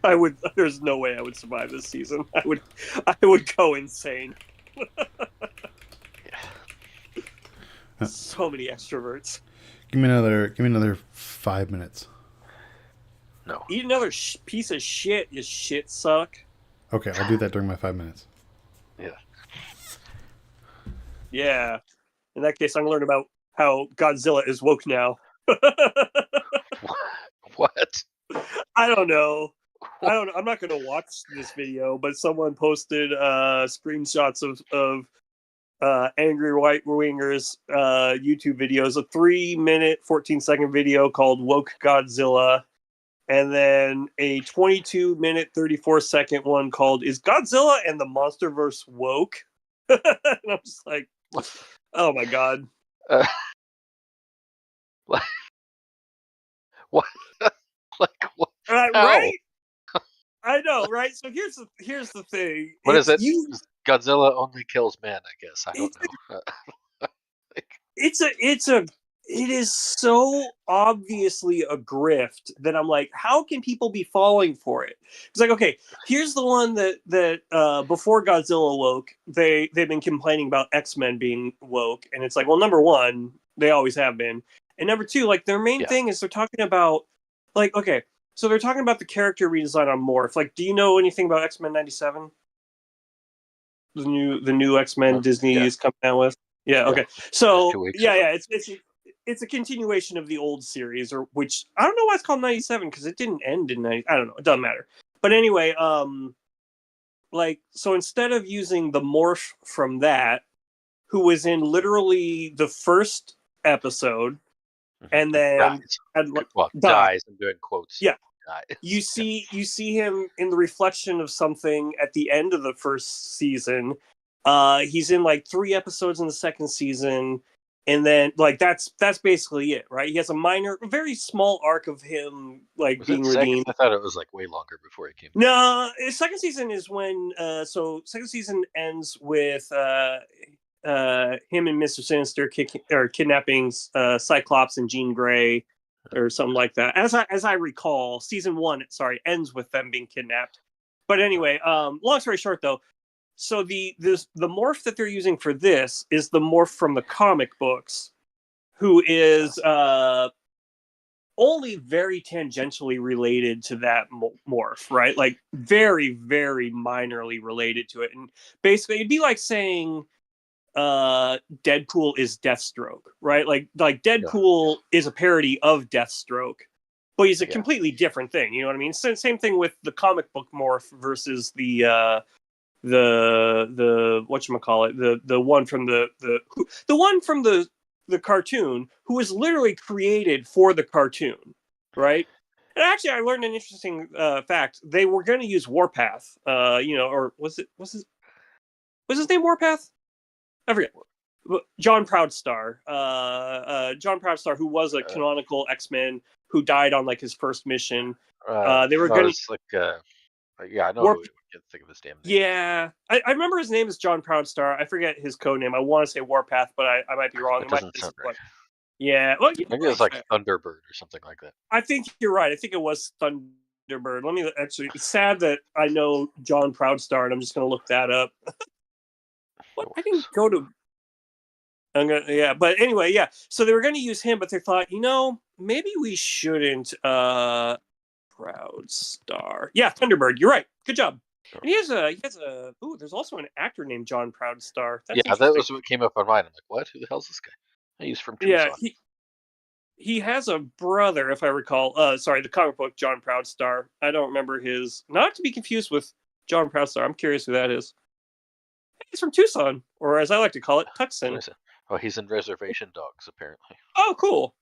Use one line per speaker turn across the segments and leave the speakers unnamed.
I would. There's no way I would survive this season. I would go insane.
Yeah.
So many extroverts.
Give me another 5 minutes.
No.
Eat another piece of shit. You shit suck.
Okay, I'll do that during my 5 minutes.
Yeah.
Yeah. In that case, I'm gonna learn about how Godzilla is woke now.
What?
I don't know. I'm not going to watch this video, but someone posted screenshots of angry white wingers YouTube videos. A 3-minute, 14-second video called "Woke Godzilla," and then a 22-minute, 34-second one called "Is Godzilla and the MonsterVerse woke?" And I'm just like, oh my god.
Uh, what? Like what? How?
Right? I know, right? So here's the thing.
What is it?
You
Godzilla only kills men, I guess. I don't know.
it is so obviously a grift that I'm like, how can people be falling for it? It's like, okay, here's the one that before Godzilla woke, they've been complaining about X-Men being woke, and it's like, well, number one, they always have been, and number two, like their main
Yeah.
thing is they're talking about, like, okay, so they're talking about the character redesign on Morph. Like, do you know anything about X-Men '97? The new X-Men Disney
Yeah.
is coming out with. Yeah.
Yeah.
Okay. So
2 weeks
yeah,
ago.
yeah, it's a continuation of the old series, or which I don't know why it's called '97 because it didn't end in '90. I don't know. It doesn't matter. But anyway, like so instead of using the Morph from that, who was in literally the first episode, and then
Dies.
had,
Well,
died.
dies. I'm doing quotes.
Yeah.
Dies.
You see him in the reflection of something at the end of the first season. He's in like 3 episodes in the second season, and then like that's basically it, right? He has a minor, very small arc of him like
Was
being
it second?
redeemed.
I thought it was like way longer before he came back.
No, second season is when second season ends with him and Mr. Sinister kidnapping Cyclops and Jean Grey or something like that. As I recall, season 1, sorry, ends with them being kidnapped. But anyway, long story short though, so the morph that they're using for this is the morph from the comic books, who is only very tangentially related to that morph, right? Like very, very minorly related to it. And basically it'd be like saying Deadpool is Deathstroke, right? Like Deadpool is a parody of Deathstroke, but he's a completely different thing. You know what I mean? Same thing with the comic book morph versus the whatchamacallit, the one from the one from the cartoon, who was literally created for the cartoon, right? And actually, I learned an interesting fact. They were going to use Warpath, or was his name Warpath? I forget. John Proudstar, John Proudstar, who was a canonical X-Men who died on like his first mission. They were going
to like, yeah, I know. I can't think of his damn name.
Yeah, I remember his name is John Proudstar. I forget his code name. I want to say Warpath, but I might be wrong.
It doesn't sound right.
Yeah, well,
maybe it was like Thunderbird or something like that.
I think you're right. I think it was Thunderbird. Let me actually. It's sad that I know John Proudstar, and I'm just going to look that up. I didn't go to. But anyway, yeah. So they were going to use him, but they thought, maybe we shouldn't. Proudstar. Yeah, Thunderbird. You're right. Good job. And he has a. Ooh, there's also an actor named John Proudstar.
That was what came up on mine. I'm like, what? Who the hell's this guy? He's from Tucson.
Yeah, he has a brother, if I recall. Sorry, the comic book John Proudstar. I don't remember his. Not to be confused with John Proudstar. I'm curious who that is. He's from Tucson, or as I like to call it, Tucson.
Oh, he's in Reservation Dogs, apparently.
Oh, cool.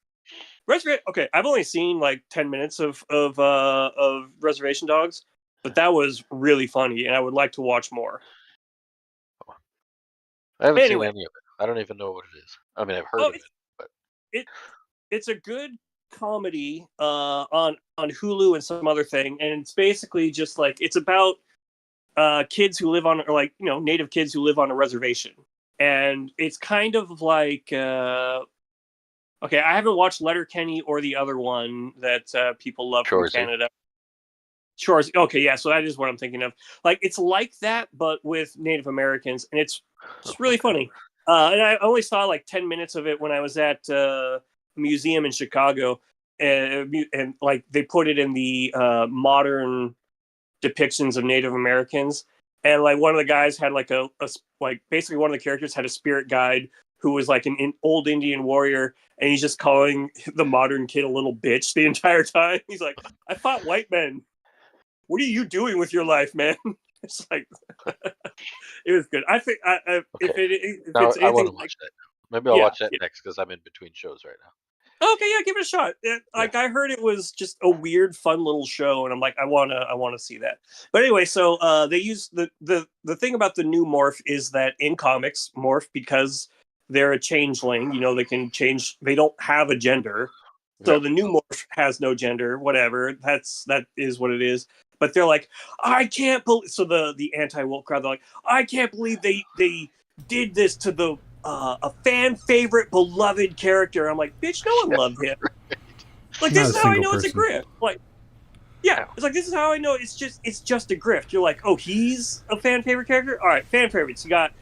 Okay, I've only seen like 10 minutes of Reservation Dogs, but that was really funny, and I would like to watch more.
Oh. I haven't seen any of it. I don't even know what it is. I mean, I've heard of it, but
it's a good comedy on Hulu and some other thing, and it's basically just like it's about kids who live on, or like native kids who live on a reservation, and it's kind of like okay, I haven't watched Letterkenny or the other one that people love from Canada. Shores. Okay, yeah. So that is what I'm thinking of. Like it's like that, but with Native Americans, and it's really funny. And I only saw like 10 minutes of it when I was at a museum in Chicago, and like they put it in the modern depictions of Native Americans, and like one of the guys had like like basically one of the characters had a spirit guide who was like an old Indian warrior, and he's just calling the modern kid a little bitch the entire time. He's like, "I fought white men. What are you doing with your life, man?" It's like it was good. I think if it's
I want
anything
to watch
like,
that. Maybe I'll watch that
yeah.
next because I'm in between shows right now.
Okay, yeah, give it a shot. Like I heard it was just a weird, fun little show, and I'm like, I wanna see that. But anyway, so they use the thing about the new Morph is that in comics, Morph, because they're a changeling, you know, they can change. They don't have a gender, so
Yeah.
the new Morph has no gender. Whatever, that is what it is. But they're like, I can't believe. So the anti-woke crowd, they're like, I can't believe they did this to the a fan favorite, beloved character. I'm like, bitch, no one loved him. Like, this is how I know it's a grift. Like, yeah, it's like this is how I know it's just a grift. You're like, oh, he's a fan favorite character. All right, fan favorites. You got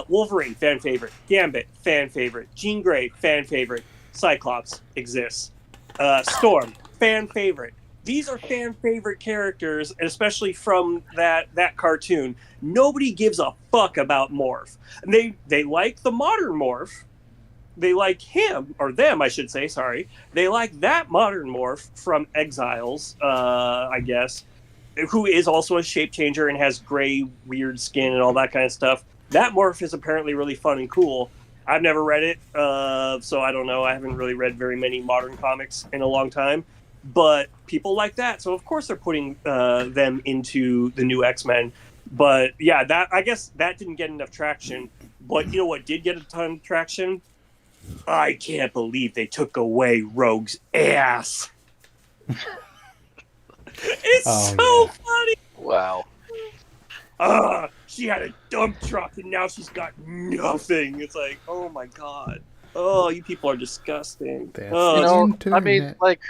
Wolverine, fan favorite. Gambit, fan favorite. Jean Grey, fan favorite. Cyclops exists. Storm, fan favorite. These are fan favorite characters, and especially from that cartoon. Nobody gives a fuck about Morph. And they like the modern Morph. They like him, or them, I should say, sorry. They like that modern Morph from Exiles, I guess, who is also a shape changer and has gray, weird skin and all that kind of stuff. That Morph is apparently really fun and cool. I've never read it, so I don't know. I haven't really read very many modern comics in a long time. But people like that, so of course they're putting them into the new X-Men. But yeah, I guess that didn't get enough traction. But you know what did get a ton of traction? I can't believe they took away Rogue's ass. It's funny.
Wow.
She had a dump truck and now she's got nothing. It's like, oh my god. Oh, you people are disgusting.
I mean, like,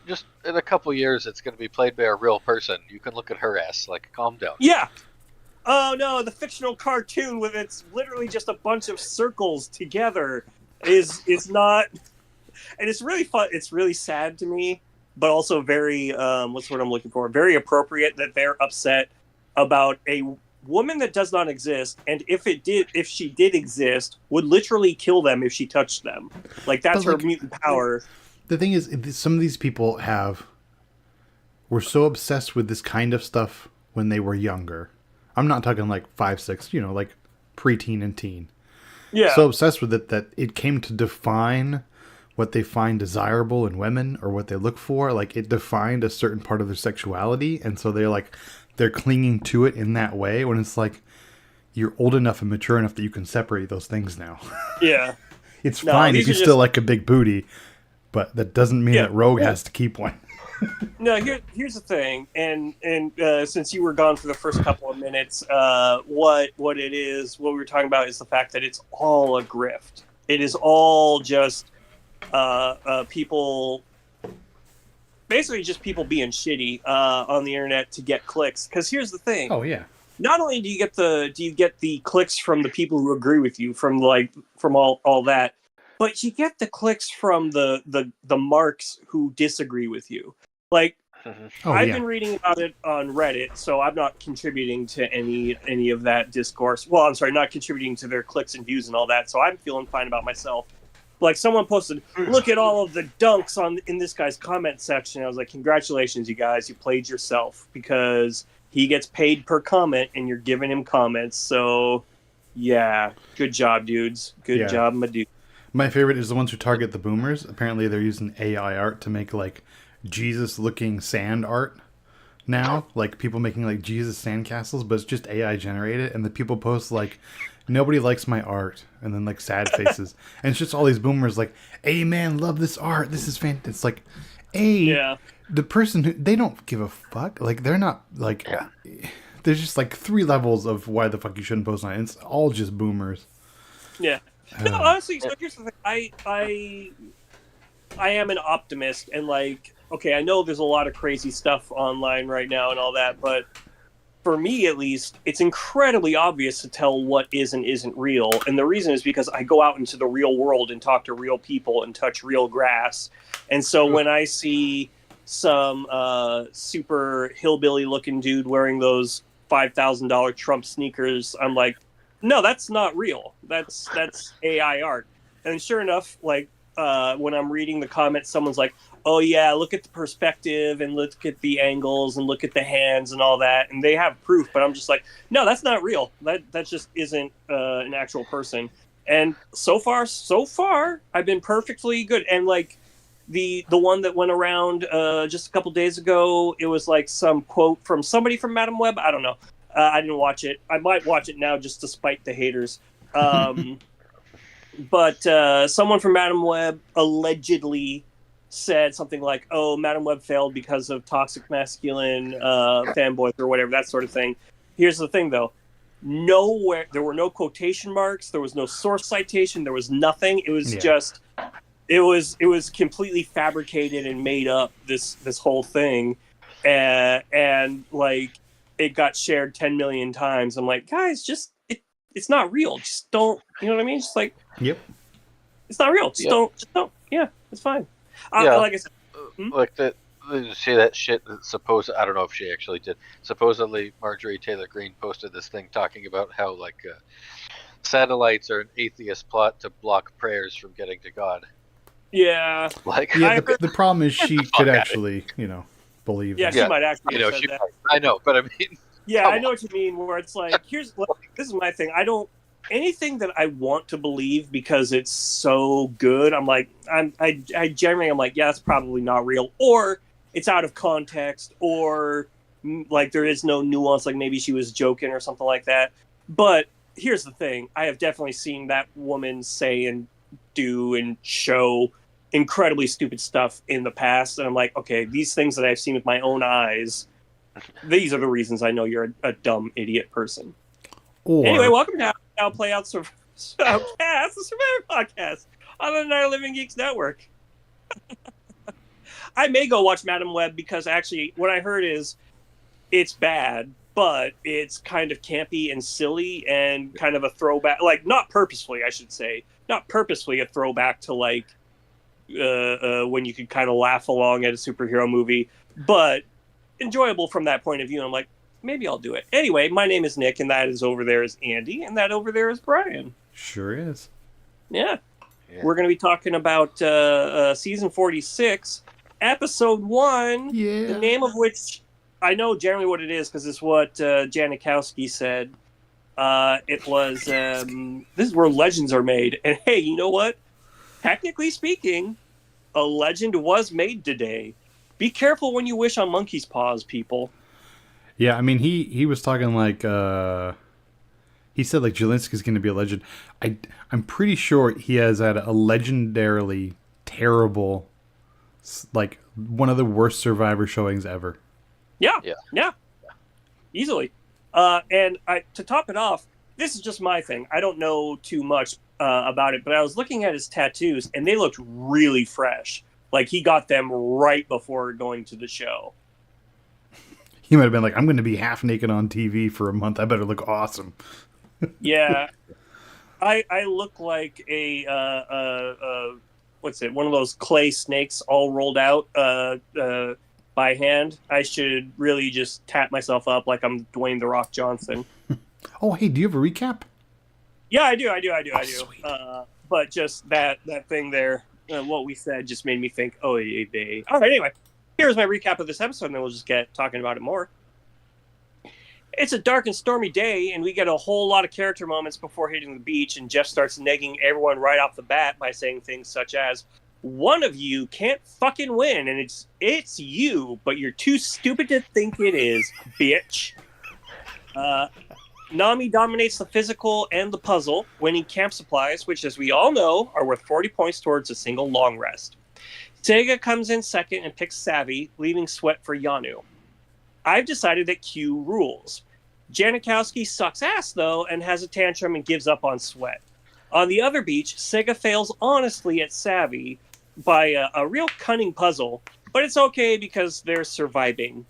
just in a couple years, it's going to be played by a real person. You can look at her ass. Like, calm down.
Yeah. Oh no, the fictional cartoon with it's literally just a bunch of circles together is not, and it's really fun. It's really sad to me, but also very what's what I'm looking for? Very appropriate that they're upset about a woman that does not exist, and if she did exist, would literally kill them if she touched them. Like that's her mutant power.
The thing is, some of these people were so obsessed with this kind of stuff when they were younger. I'm not talking like 5, 6, like preteen and teen.
Yeah.
So obsessed with it that it came to define what they find desirable in women or what they look for. Like it defined a certain part of their sexuality. And so they're clinging to it in that way when it's like, you're old enough and mature enough that you can separate those things now.
Yeah.
It's fine if you still like a big booty, but that doesn't mean that Rogue has to keep one.
No, here's the thing, and since you were gone for the first couple of minutes, what we were talking about is the fact that it's all a grift. It is all just people, basically just people being shitty on the internet to get clicks. Because here's the thing.
Oh yeah.
Not only do you get the clicks from the people who agree with you, from all that, but you get the clicks from the marks who disagree with you. Like, I've been reading about it on Reddit, so I'm not contributing to any of that discourse. Well, I'm sorry, not contributing to their clicks and views and all that, so I'm feeling fine about myself. Like, someone posted, look at all of the dunks in this guy's comment section. I was like, congratulations, you guys, you played yourself, because he gets paid per comment, and you're giving him comments, so, yeah, good job, dudes. Good job, my dude.
My favorite is the ones who target the boomers. Apparently, they're using AI art to make, like, Jesus-looking sand art now. Like, people making, like, Jesus sandcastles, but it's just AI generated. And the people post, like, nobody likes my art. And then, like, sad faces. And it's just all these boomers, like, hey, man, love this art. This is fantastic. It's like, hey, the person who... They don't give a fuck. Like, they're not, like... There's just, like, 3 levels of why the fuck you shouldn't post on it. It's all just boomers.
Yeah. No, honestly, so here's the thing. I am an optimist, and like okay, I know there's a lot of crazy stuff online right now and all that, but for me at least, it's incredibly obvious to tell what is and isn't real. And the reason is because I go out into the real world and talk to real people and touch real grass. And so when I see some super hillbilly looking dude wearing those $5,000 Trump sneakers, I'm like, no, that's not real. That's AI art. And sure enough, like when I'm reading the comments, someone's like, oh yeah, look at the perspective and look at the angles and look at the hands and all that. And they have proof, but I'm just like, no, that's not real. That just isn't an actual person. And so far, I've been perfectly good. And like the one that went around just a couple days ago, it was like some quote from somebody from Madame Web. I don't know. I didn't watch it. I might watch it now just to spite the haters. But someone from Madame Web allegedly said something like, oh, Madame Web failed because of toxic masculine fanboys or whatever, that sort of thing. Here's the thing, though. Nowhere, there were no quotation marks. There was no source citation. There was nothing. It was just, it was completely fabricated and made up, this whole thing. And like, it got shared 10 million times. I'm like, guys, just, it's not real. Just don't, you know what I mean? Just like,
yep,
it's not real. Just don't. Yeah, it's fine. Like I said,
like that. Did you see that shit? That I don't know if she actually did. Supposedly, Marjorie Taylor Greene posted this thing talking about how like satellites are an atheist plot to block prayers from getting to God.
Yeah.
Like,
yeah. The problem is she could actually, believe.
Yeah,
that.
She might actually.
She might. I know, but I mean.
Yeah, I know what you mean. Where it's like, this is my thing. I don't. Anything that I want to believe because it's so good, I'm like, I generally I'm like, yeah, that's probably not real, or it's out of context, or like there is no nuance, like maybe she was joking or something like that. But here's the thing: I have definitely seen that woman say and do and show incredibly stupid stuff in the past, and I'm like, okay, these things that I've seen with my own eyes, these are the reasons I know you're a dumb idiot person. Anyway, welcome to How Play Out the Survivor Podcast on the Night of Living Geeks Network. I may go watch Madame Web because actually what I heard is it's bad, but it's kind of campy and silly and kind of a throwback, like not purposefully, I should say, not purposefully a throwback to like when you could kind of laugh along at a superhero movie, but enjoyable from that point of view. I'm like, maybe I'll do it. Anyway, my name is Nick, and that is over there is Andy, and that over there is Brian.
Sure is.
Yeah. We're going to be talking about season 46, episode 1, the name of which I know generally what it is because it's what Janikowski said. It was, this is where legends are made. And hey, you know what? Technically speaking, a legend was made today. Be careful when you wish on monkey's paws, people.
Yeah, I mean, he was talking like, he said like Jelinski's going to be a legend. I'm pretty sure he has had a legendarily terrible, like one of the worst Survivor showings ever. Yeah.
Easily. And to top it off, this is just my thing. I don't know too much about it, but I was looking at his tattoos and they looked really fresh. Like he got them right before going to the show.
He might have been like, I'm going to be half naked on TV for a month. I better look awesome.
Yeah. I look like a what's it? One of those clay snakes all rolled out by hand. I should really just tap myself up like I'm Dwayne The Rock Johnson.
Oh, hey, do you have a recap?
Yeah, I do.
Sweet.
But just that thing there, what we said just made me think, oh, they. All right, anyway. Here's my recap of this episode, and then we'll just get talking about it more. It's a dark and stormy day, and we get a whole lot of character moments before hitting the beach, and Jeff starts negging everyone right off the bat by saying things such as, one of you can't fucking win, and it's you, but you're too stupid to think it is, bitch. Nami dominates the physical and the puzzle, winning camp supplies, which, as we all know, are worth 40 points towards a single long rest. Sega comes in second and picks Savvy, leaving Sweat for Yanu. I've decided that Q rules. Janikowski sucks ass, though, and has a tantrum and gives up on Sweat. On the other beach, Sega fails honestly at Savvy by a real cunning puzzle, but it's okay because they're surviving.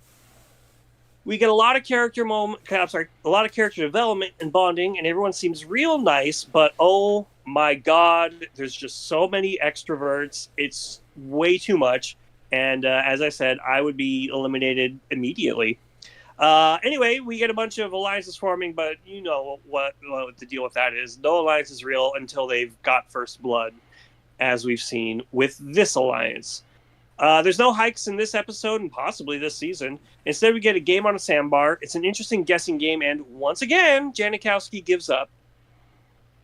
We get a lot of a lot of character development and bonding, and everyone seems real nice. But oh my god, there's just so many extroverts. It's way too much. And as I said, I would be eliminated immediately. Anyway, we get a bunch of alliances forming, but you know what the deal with that is. No alliance is real until they've got first blood, as we've seen with this alliance. There's no hikes in this episode and possibly this season. Instead, we get a game on a sandbar. It's an interesting guessing game, and once again, Janikowski gives up.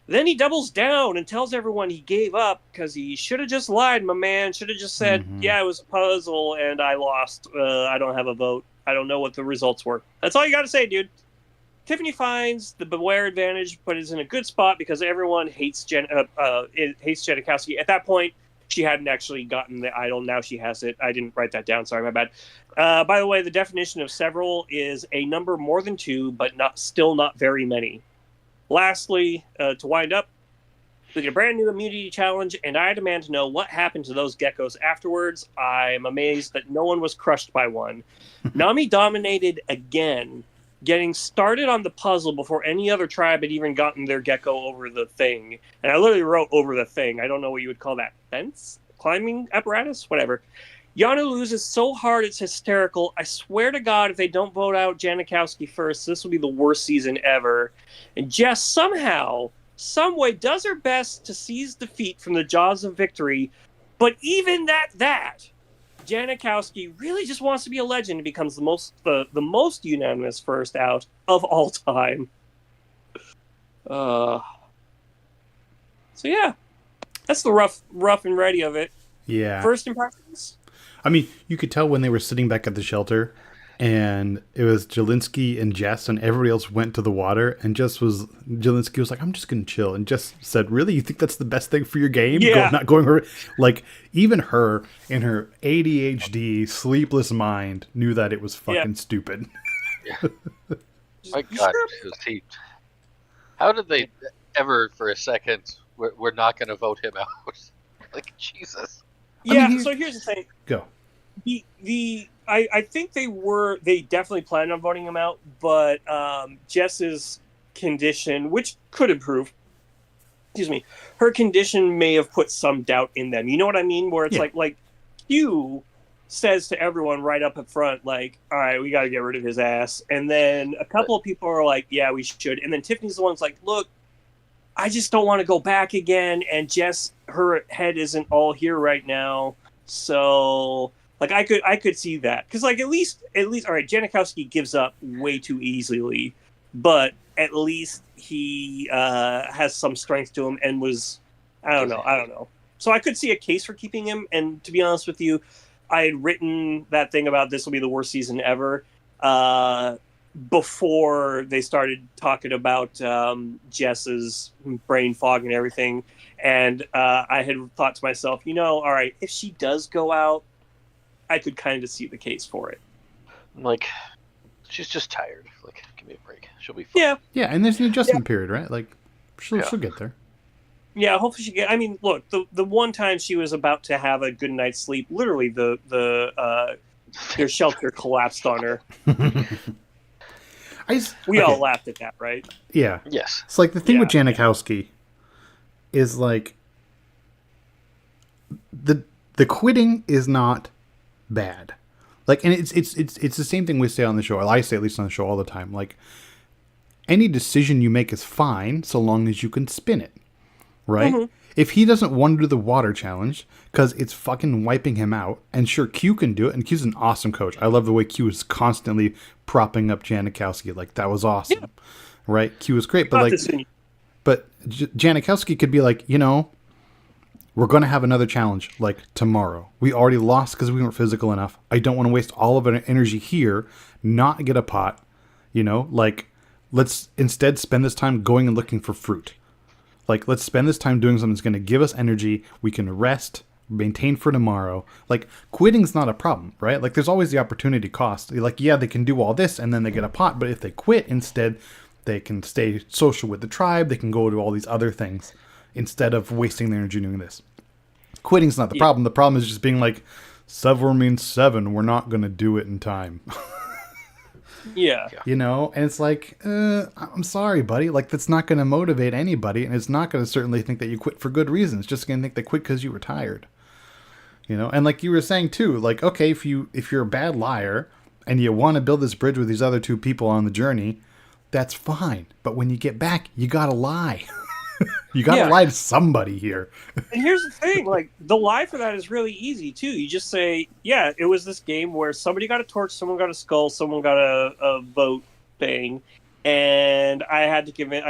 Then he doubles down and tells everyone he gave up because he should have just lied, my man. Should have just said, yeah, it was a puzzle and I lost. I don't have a vote. I don't know what the results were. That's all you got to say, dude. Tiffany finds the Beware advantage, but is in a good spot because everyone hates Janikowski. At that point, she hadn't actually gotten the idol. Now she has it. I didn't write that down. Sorry, my bad. By the way, the definition of several is a number more than two, but still not very many. Lastly, to wind up, we get a brand new immunity challenge, and I demand to know what happened to those geckos afterwards. I'm amazed that no one was crushed by one. Nami dominated again, getting started on the puzzle before any other tribe had even gotten their gecko over the thing. And I literally wrote over the thing. I don't know what you would call that. Fence? Climbing apparatus? Whatever. Yanu loses so hard it's hysterical. I swear to God, if they don't vote out Janikowski first, this will be the worst season ever. And Jess somehow, someway, does her best to seize defeat from the jaws of victory. But even that Janikowski really just wants to be a legend and becomes the most unanimous first out of all time. So yeah, that's the rough and ready of it.
Yeah.
First impressions?
I mean, you could tell when they were sitting back at the shelter and it was Jelinski and Jess and everybody else went to the water and Jelinski was like, I'm just going to chill. And Jess said, really? You think that's the best thing for your game?
Yeah.
Not going over. Like, even her in her ADHD, sleepless mind knew that it was fucking stupid.
Yeah. My God, how did they ever for a second, we're not going to vote him out? Like, Jesus.
Yeah,
I mean,
so here's the thing.
Go.
I think they definitely planned on voting him out, but Jess's condition, which could improve, her condition may have put some doubt in them. You know what I mean? Where it's like Hugh says to everyone right up front, like, all right, we got to get rid of his ass. And then a couple of people are like, yeah, we should. And then Tiffany's the one's like, look, I just don't want to go back again. And Jess, her head isn't all here right now. So, like, I could see that. Because, like, at least, all right, Janikowski gives up way too easily. But at least he has some strength to him and was, I don't know. So I could see a case for keeping him. And to be honest with you, I had written that thing about this will be the worst season ever before they started talking about Jess's brain fog and everything. And I had thought to myself, all right, if she does go out, I could kind of see the case for it.
Like, she's just tired. Like, give me a break. She'll be fine.
Yeah.
Yeah, and there's an adjustment period, right? Like, she'll get there.
Yeah, hopefully she get. I mean, look, the one time she was about to have a good night's sleep, literally their shelter collapsed on her. We all laughed at that, right?
Yeah.
Yes.
It's like the thing with Janikowski is like the quitting is not bad. Like, and it's the same thing we say on the show. Or I say at least on the show all the time. Like, any decision you make is fine so long as you can spin it. Right? Mm-hmm. If he doesn't want to do the water challenge because it's fucking wiping him out, and sure, Q can do it, and Q's an awesome coach. I love the way Q is constantly propping up Janikowski. Like, that was awesome. Yeah. Right? Q is great, but Janikowski could be like, we're going to have another challenge, like, tomorrow. We already lost because we weren't physical enough. I don't want to waste all of our energy here, not get a pot, like, let's instead spend this time going and looking for fruit. Like, let's spend this time doing something that's going to give us energy. We can rest, maintain for tomorrow. Like, quitting's not a problem, right? Like, there's always the opportunity cost. Like, yeah, they can do all this and then they get a pot. But if they quit instead, they can stay social with the tribe. They can go do all these other things instead of wasting their energy doing this. Quitting's not the problem. The problem is just being like, several means 7. We're not going to do it in time.
Yeah.
You know, and it's like, I'm sorry, buddy. Like, that's not going to motivate anybody, and it's not going to certainly think that you quit for good reasons. It's just going to think they quit because you were tired. You know, and like you were saying too, like, okay, if you're a bad liar and you want to build this bridge with these other 2 people on the journey, that's fine. But when you get back, you gotta lie. You gotta lie to somebody here.
And here's the thing, like, the lie for that is really easy too. You just say, yeah, it was this game where somebody got a torch, someone got a skull, someone got a vote thing, and I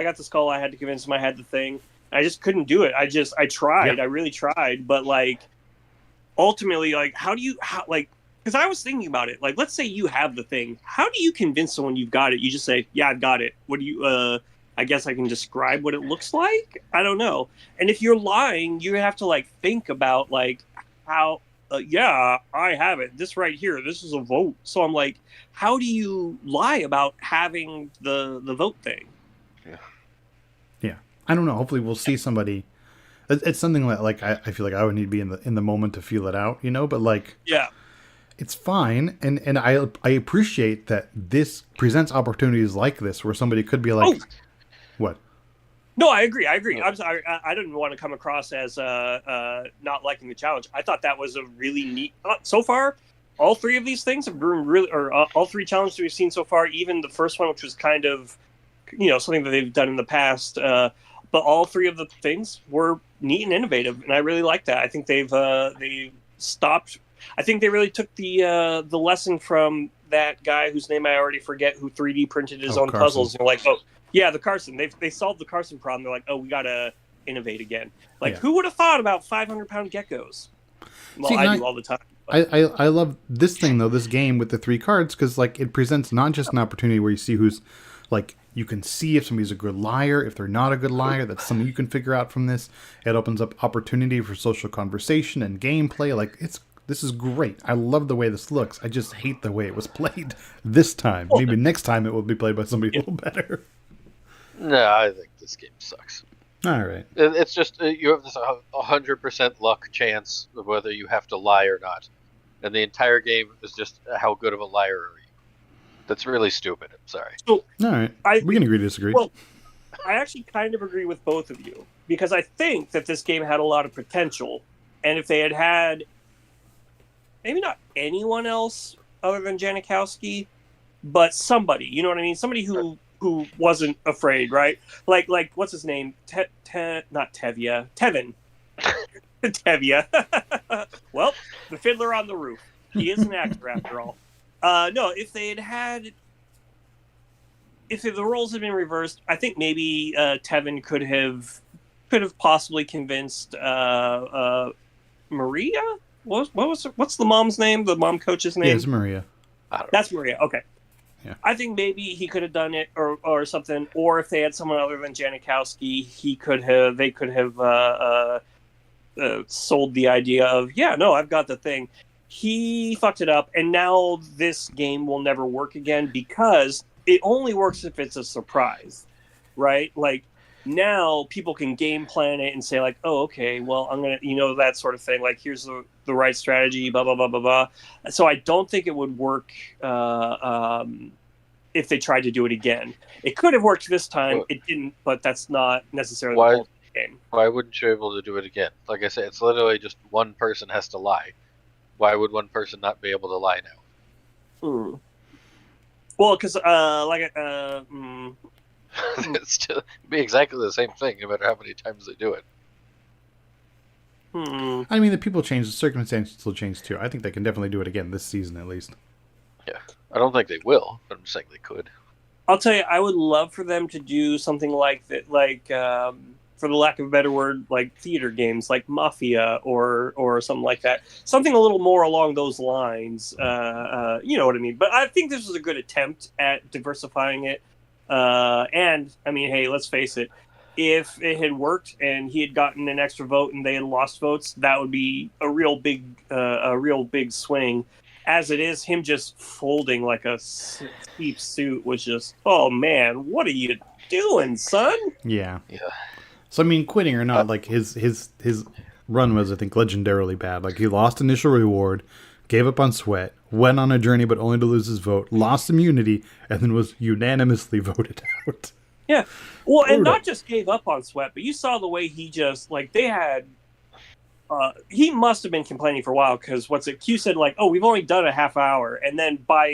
got the skull, I had to convince them I had the thing. I just couldn't do it. I tried, I really tried, but like ultimately, like, because I was thinking about it, like, let's say you have the thing, how do you convince someone you've got it? You just say, yeah, I've got it. What do you I guess I can describe what it looks like. I don't know. And if you're lying, you have to like think about like how, yeah, I have it. This right here, this is a vote. So I'm like, how do you lie about having the vote thing?
Yeah. I don't know. Hopefully we'll see somebody. It's something like I feel like I would need to be in the moment to feel it out, you know, but like,
yeah,
it's fine. And I appreciate that this presents opportunities like this where somebody could be like, what?
No, I agree. I'm sorry. I didn't want to come across as not liking the challenge. I thought that was a really neat. So far, all 3 of these things have been really, or all 3 challenges we've seen so far. Even the first one, which was kind of, you know, something that they've done in the past. But all 3 of the things were neat and innovative, and I really like that. I think they stopped. I think they really took the lesson from that guy whose name I already forget, who 3D printed his own
Carson.
puzzles. And like, oh. Yeah, the Carson. They solved the Carson problem. They're like, oh, we gotta innovate again. Like, who would have thought about 500-pound geckos? Well, I do all the time.
I love this thing though, this game with the 3 cards, because like it presents not just an opportunity where you see who's like, you can see if somebody's a good liar, if they're not a good liar. That's something you can figure out from this. It opens up opportunity for social conversation and gameplay. Like, this is great. I love the way this looks. I just hate the way it was played this time. Maybe next time it will be played by somebody a little better.
No, I think this game sucks.
All right.
It's just you have this 100% luck chance of whether you have to lie or not, and the entire game is just how good of a liar are you. That's really stupid. I'm sorry.
So,
all right, we can agree to disagree.
Well, I actually kind of agree with both of you, because I think that this game had a lot of potential, and if they had maybe not anyone else other than Janikowski, but somebody, you know what I mean? Somebody who wasn't afraid, right? Like what's his name? Not Tevye. Tevin. Tevye. Well, the Fiddler on the Roof. He is an actor after all. No, if the roles had been reversed, I think maybe Tevin could have possibly convinced Maria. What's the mom's name? The mom coach's name?
Yeah, it's Maria.
That's Maria. Okay.
Yeah.
I think maybe he could have done it or something, or if they had someone other than Janikowski, they could have sold the idea of, yeah, no, I've got the thing. He fucked it up, and now this game will never work again because it only works if it's a surprise, right? Like, now people can game plan it and say like, oh, okay, well, I'm going to, that sort of thing. Like, here's the right strategy, blah, blah, blah, blah, blah. So I don't think it would work if they tried to do it again. It could have worked this time. It didn't, but that's not necessarily the whole game.
Why wouldn't you be able to do it again? Like I said, it's literally just one person has to lie. Why would one person not be able to lie now?
Well, because
it's still be exactly the same thing, no matter how many times they do it.
I mean, the people change, the circumstances will change too. I think they can definitely do it again this season, at least.
Yeah, I don't think they will, but I'm saying they could.
I'll tell you, I would love for them to do something like that, like for the lack of a better word, like theater games, like Mafia or something like that. Something a little more along those lines. You know what I mean? But I think this was a good attempt at diversifying it. And I mean, hey, let's face it. If it had worked and he had gotten an extra vote and they had lost votes, that would be a real big swing. As it is, him just folding like a steep suit was just, oh man, what are you doing, son?
Yeah. So I mean, quitting or not, like his run was, I think, legendarily bad. Like, he lost initial reward, gave up on Sweat, went on a journey but only to lose his vote, lost immunity, and then was unanimously voted out.
Yeah. Well, and
Brutal.
not just gave up on Sweat, but you saw the way he just, like, they had... he must have been complaining for a while because Q said, like, oh, we've only done a half hour. And then by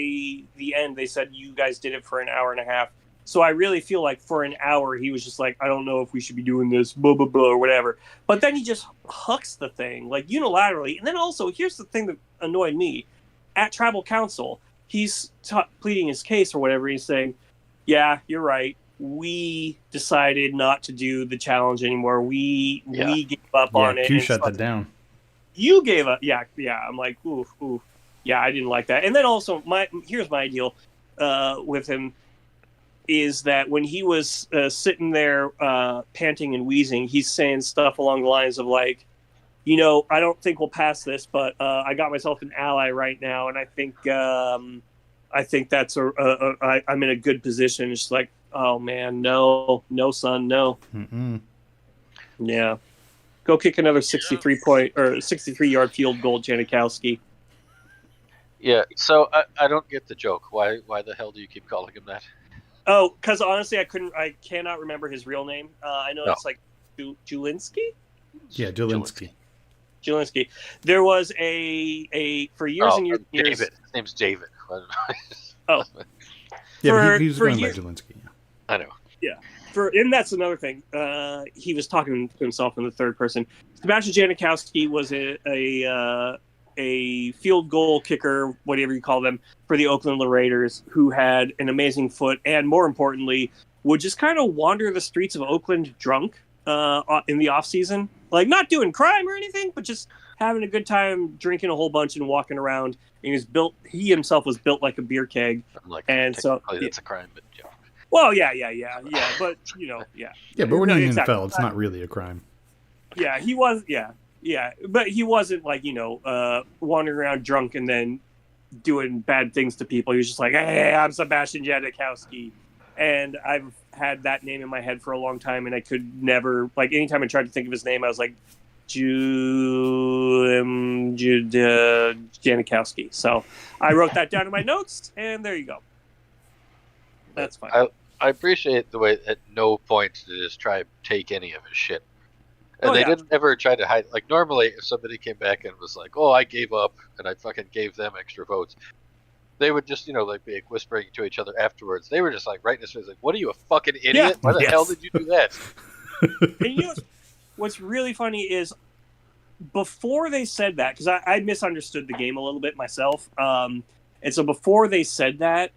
the end, they said, you guys did it for an hour and a half. So I really feel like for an hour, he was just like, I don't know if we should be doing this, blah, blah, blah, or whatever. But then he just hucks the thing, like, unilaterally. And then also, here's the thing that annoyed me. At Tribal Council, he's pleading his case or whatever. He's saying, yeah, you're right. We decided not to do the challenge anymore. We gave up on it.
Q shut that down.
You gave up. Yeah. I'm like, ooh. Yeah, I didn't like that. And then also, here's my deal with him is that when he was sitting there panting and wheezing, he's saying stuff along the lines of like, you know, I don't think we'll pass this, but I got myself an ally right now, and I think that's I'm in a good position. It's like, oh man, no, son, no.
Mm-mm.
Yeah, go kick another 63-yard field goal, Janikowski.
Yeah, so I don't get the joke. Why the hell do you keep calling him that?
Oh, because honestly, I cannot remember his real name. I know it's like Julinski.
Yeah, Julinski.
Julinski. There was a for years and years.
David. His name's David.
Oh,
yeah, he's going
years,
by Julinski. Yeah.
I know.
Yeah, and that's another thing. He was talking to himself in the third person. Sebastian Janikowski was a field goal kicker, whatever you call them, for the Oakland Raiders, who had an amazing foot, and more importantly, would just kind of wander the streets of Oakland drunk in the off season, like not doing crime or anything, but just having a good time, drinking a whole bunch and walking around. And he himself was built like a beer keg.
I'm like,
and so
that's a crime, but yeah.
Well, yeah, but yeah.
Yeah, but we're not in the
exactly.
NFL. It's not really a crime.
Yeah, he was. Yeah, but he wasn't like wandering around drunk and then doing bad things to people. He was just like, hey, I'm Sebastian Janikowski, and I've had that name in my head for a long time, and I could never, like, anytime I tried to think of his name, I was like, Janikowski. So I wrote that down in my notes, and there you go. That's fine.
I appreciate the way at no point did this tribe take any of his shit. And they didn't ever try to hide. Like, normally, if somebody came back and was like, oh, I gave up, and I fucking gave them extra votes, they would just, like, be whispering to each other afterwards. They were just, like, right in his face, like, what are you, a fucking idiot?
Yeah.
Why the hell did you do that?
And what's really funny is, before they said that, because I misunderstood the game a little bit myself, and so before they said that,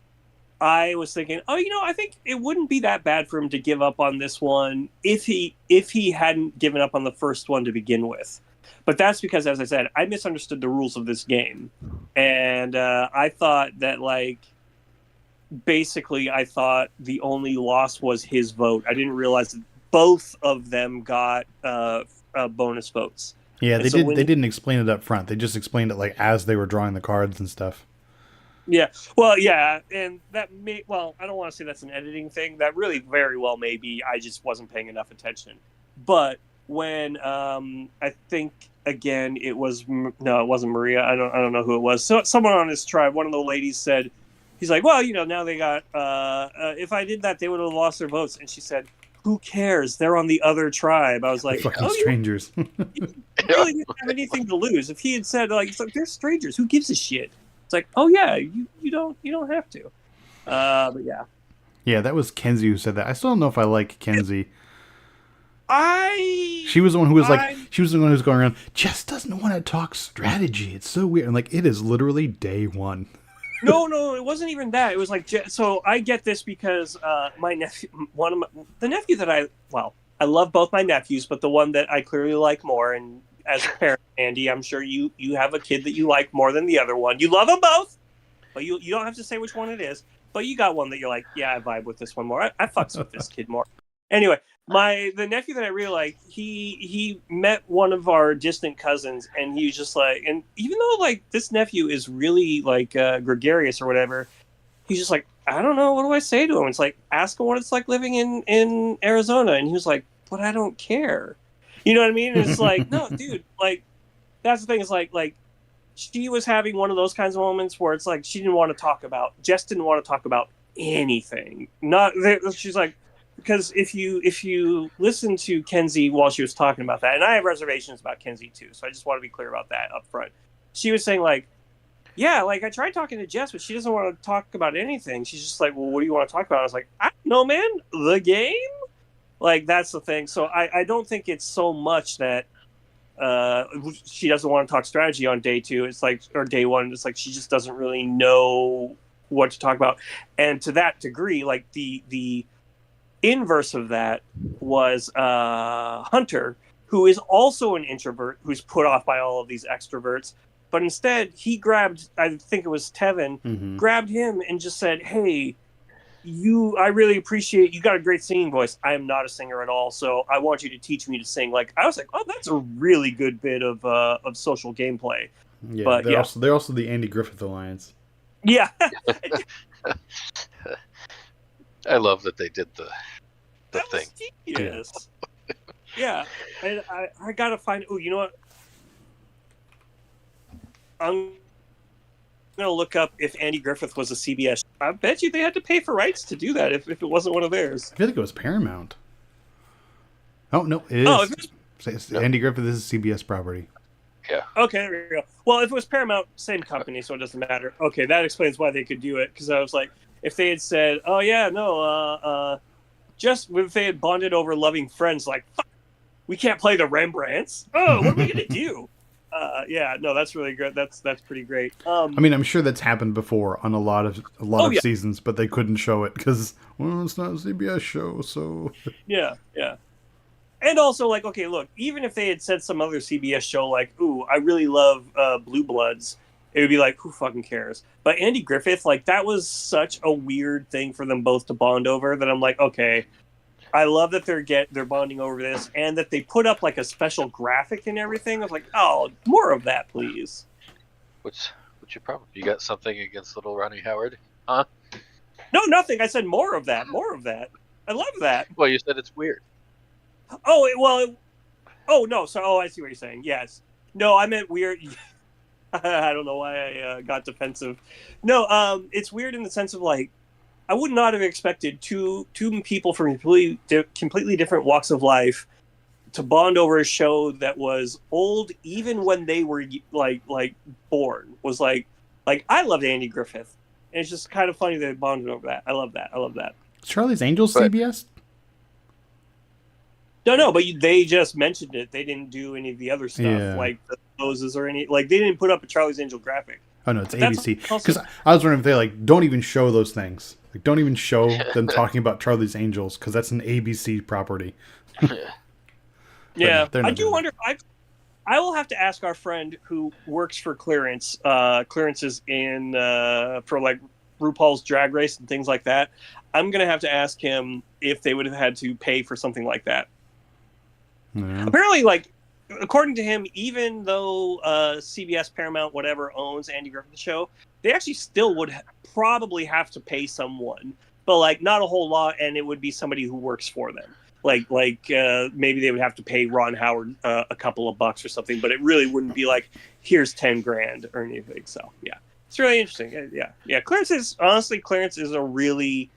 I was thinking, I think it wouldn't be that bad for him to give up on this one if he hadn't given up on the first one to begin with. But that's because, as I said, I misunderstood the rules of this game. And I thought that, like, basically I thought the only loss was his vote. I didn't realize that both of them got bonus votes.
Yeah, they didn't explain it up front. They just explained it, like, as they were drawing the cards and stuff.
Yeah, well, yeah, and that I don't want to say that's an editing thing. That really very well may be. I just wasn't paying enough attention. But when I think again it wasn't Maria. I don't know who it was. So someone on his tribe, one of the ladies said, he's like, well, now they got. If I did that, they would have lost their votes. And she said, who cares? They're on the other tribe. I was like,
fucking strangers.
You really didn't have anything to lose. If he had said it's like they're strangers, who gives a shit? It's like, oh yeah, you don't have to. But yeah.
Yeah, that was Kenzie who said that. I still don't know if I like Kenzie. She was the one who was she was the one who was going around, Jess doesn't want to talk strategy. It's so weird. And like, it is literally day one.
No, it wasn't even that. It was like, so I get this because my nephew, the nephew that I love both my nephews, but the one that I clearly like more, and as a parent, Andy, I'm sure you have a kid that you like more than the other one. You love them both, but you don't have to say which one it is. But you got one that you're like, yeah, I vibe with this one more. I fucks with this kid more. Anyway, the nephew that I really like, he met one of our distant cousins, and he was just like, and even though like this nephew is really like gregarious or whatever, he's just like, I don't know, what do I say to him? It's like, ask him what it's like living in Arizona, and he was like, but I don't care. You know what I mean? And it's like, no, dude, like, that's the thing. Is like she was having one of those kinds of moments where it's like she didn't want to talk about Jess didn't want to talk about anything. Not she's like, because if you listen to Kenzie while she was talking about that, and I have reservations about Kenzie too, so I just want to be clear about that up front. She was saying like, yeah, like I tried talking to Jess, but she doesn't want to talk about anything. She's just like, well, what do you want to talk about? I was like, I don't know, man, the game. Like that's the thing. So I don't think it's so much that she doesn't want to talk strategy on day 2. It's like, or day 1. It's like she just doesn't really know what to talk about. And to that degree, like the inverse of that was Hunter, who is also an introvert, who's put off by all of these extroverts. But instead, he grabbed, I think it was Tevin, grabbed him and just said, hey, I really appreciate, you got a great singing voice. I am not a singer at all, so I want you to teach me to sing. Like, I was like, oh, that's a really good bit of social gameplay.
Yeah,
but
they're also the Andy Griffith Alliance.
Yeah.
I love that they did the thing.
Yes. Yeah. And I gotta find, oh, you know what? I'm gonna look up if Andy Griffith was a CBS. I bet you they had to pay for rights to do that if it wasn't one of theirs.
I feel like it was Paramount. Oh no, it is.
Oh,
Andy Griffith is a CBS property.
Yeah.
Okay, there we go. Well, if it was Paramount, same company, so it doesn't matter. Okay, that explains why they could do it. Because I was like, if they had said, "Oh yeah, no," just if they had bonded over loving friends, like, fuck, we can't play the Rembrandts. Oh, what are we gonna do? Yeah, no, that's really good. That's pretty great.
I mean, I'm sure that's happened before on a lot of
yeah.
seasons, but they couldn't show it because, well, it's not a CBS show, so.
Yeah. And also, like, okay, look, even if they had said some other CBS show, like, ooh, I really love Blue Bloods, it would be like, who fucking cares? But Andy Griffith, like, that was such a weird thing for them both to bond over that I'm like, okay, I love that they're bonding over this, and that they put up like a special graphic and everything. I was like, oh, more of that, please.
What's your problem? You got something against little Ronnie Howard? Huh?
No, nothing. I said more of that. More of that. I love that.
Well, you said it's weird.
Oh, no. So, I see what you're saying. Yes. No, I meant weird. I don't know why I got defensive. No, it's weird in the sense of like, I would not have expected two people from completely different walks of life to bond over a show that was old even when they were like born. Was like I loved Andy Griffith, and it's just kind of funny that they bonded over that. I love that.
Charlie's Angels CBS?
No, but they just mentioned it. They didn't do any of the other stuff like the poses or any, like they didn't put up a Charlie's Angel graphic.
Oh no, it's ABC. Because I was wondering if they like don't even show those things. Like don't even show them talking about Charlie's Angels because that's an ABC property.
Yeah, I do wonder. I will have to ask our friend who works for Clearance. Clearance is in for like RuPaul's Drag Race and things like that. I'm gonna have to ask him if they would have had to pay for something like that. Yeah. Apparently, like according to him, even though CBS, Paramount, whatever owns Andy Griffith Show, they actually still would probably have to pay someone, but like not a whole lot, and it would be somebody who works for them. Like maybe they would have to pay Ron Howard a couple of bucks or something, but it really wouldn't be like here's $10,000 or anything. So yeah, it's really interesting. Yeah. Clearance is a really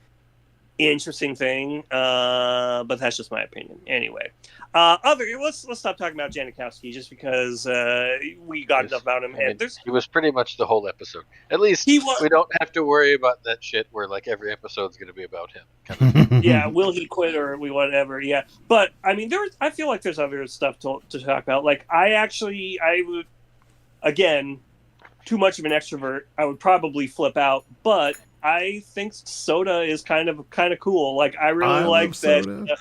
interesting thing, but that's just my opinion. Anyway, let's stop talking about Janikowski just because we got enough about him.
He was pretty much the whole episode. At least we don't have to worry about that shit where like every episode's going to be about him. Kind of.
Yeah, will he quit or whatever? Yeah, but I mean, I feel like there's other stuff to talk about. Like I would, again, too much of an extrovert. I would probably flip out, but I think Soda is kind of cool. Like I really like that.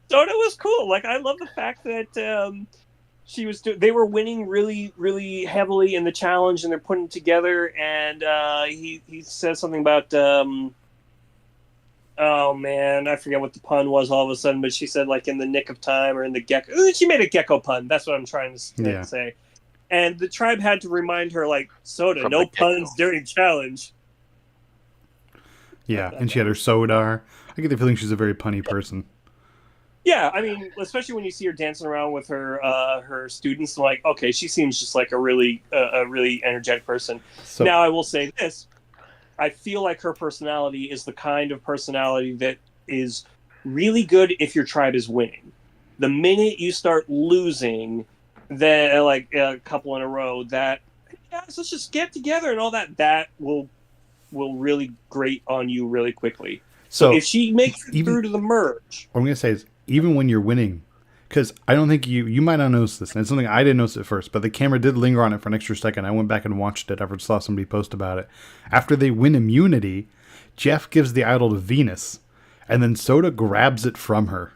Soda was cool. Like I love the fact that they were winning really, really heavily in the challenge, and they're putting it together. And he says something about oh man, I forget what the pun was all of a sudden, but she said like in the nick of time or in the gecko. She made a gecko pun. That's what I'm trying to say. And the tribe had to remind her like Soda, no puns during challenge.
Yeah, and she had her Sodar. I get the feeling she's a very punny person.
Yeah, I mean, especially when you see her dancing around with her students, like, okay, she seems just like a really energetic person.
So
Now, I will say this: I feel like her personality is the kind of personality that is really good if your tribe is winning. The minute you start losing, then like a couple in a row, that guys, let's just get together and all that will really grate on you really quickly. So if she makes it
even
through to the merge,
what I'm gonna say is even when you're winning, because I don't think you might not notice this, and it's something I didn't notice at first, but the camera did linger on it for an extra second. I went back and watched it after I saw somebody post about it. After they win immunity, Jeff gives the idol to Venus, and then Soda grabs it from her.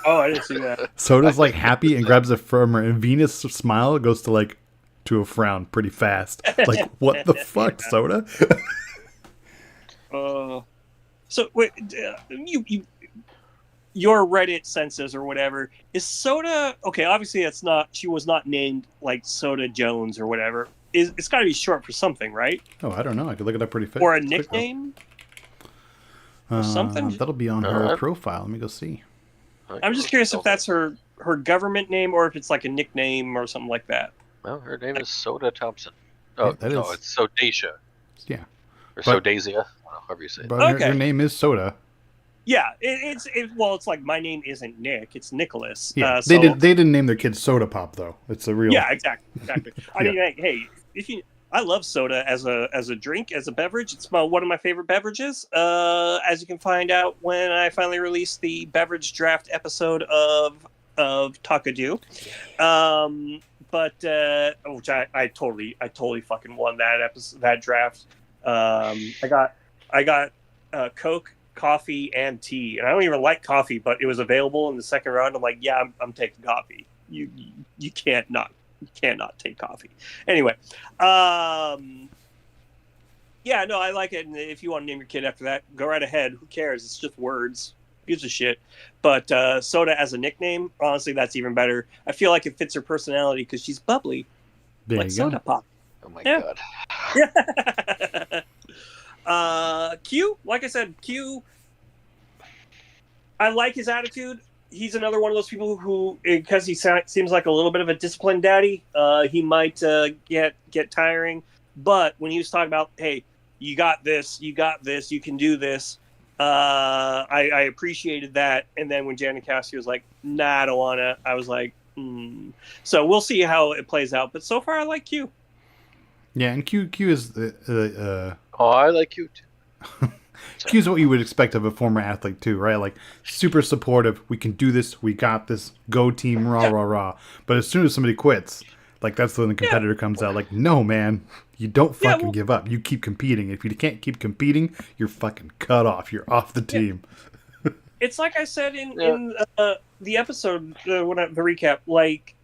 oh, I didn't see that.
Soda's like happy and grabs it from her, and Venus' smile goes to a frown pretty fast. Like, what the fuck, Soda?
So wait, your Reddit census or whatever, is Soda okay? Obviously, it's not. She was not named like Soda Jones or whatever. It's got to be short for something, right?
Oh, I don't know. I could look it up pretty fast.
Or a nickname or something.
That'll be on her profile. Let me go see.
I'm just curious if that's her government name or if it's like a nickname or something like that.
Well, her name is Soda Thompson. Oh,
Yeah,
no, it's Sodacia.
Yeah.
Or Sodasia. I don't know, however you say it.
But
Okay.
her name is Soda.
Yeah, it's like my name isn't Nick, it's Nicholas.
Yeah,
So,
they didn't name their kid Soda Pop though. It's a real.
Yeah, exactly. I mean, hey, I love soda as a drink, as a beverage. It's one of my favorite beverages. As you can find out when I finally release the beverage draft episode of Takadu. Which I totally fucking won that episode, that draft. I got Coke, coffee, and tea, and I don't even like coffee, but it was available in the second round. I'm like, yeah, I'm taking coffee. You cannot take coffee. Anyway, yeah, no, I like it. And if you want to name your kid after that, go right ahead. Who cares? It's just words. Who gives a shit? But Soda as a nickname, honestly, that's even better. I feel like it fits her personality because she's bubbly,
There
like
you
Soda
go.
Oh
Pop.
my
Yeah.
god.
Q, like I said, Q, I like his attitude. He's another one of those people who, because he seems like a little bit of a disciplined daddy, he might get tiring. But when he was talking about, hey, you got this, you can do this, I appreciated that. And then when Janet Cassidy was like, nah, I don't want to, I was like, So we'll see how it plays out. But so far, I like Q.
Yeah, and Q is the
Oh, I like you too.
Q is what you would expect of a former athlete too, right? Like super supportive. We can do this. We got this. Go team, rah rah rah. But as soon as somebody quits, like that's when the competitor comes out. Like, no, man, you don't fucking give up. You keep competing. If you can't keep competing, you're fucking cut off. You're off the team.
It's like I said in the episode, the recap. Like,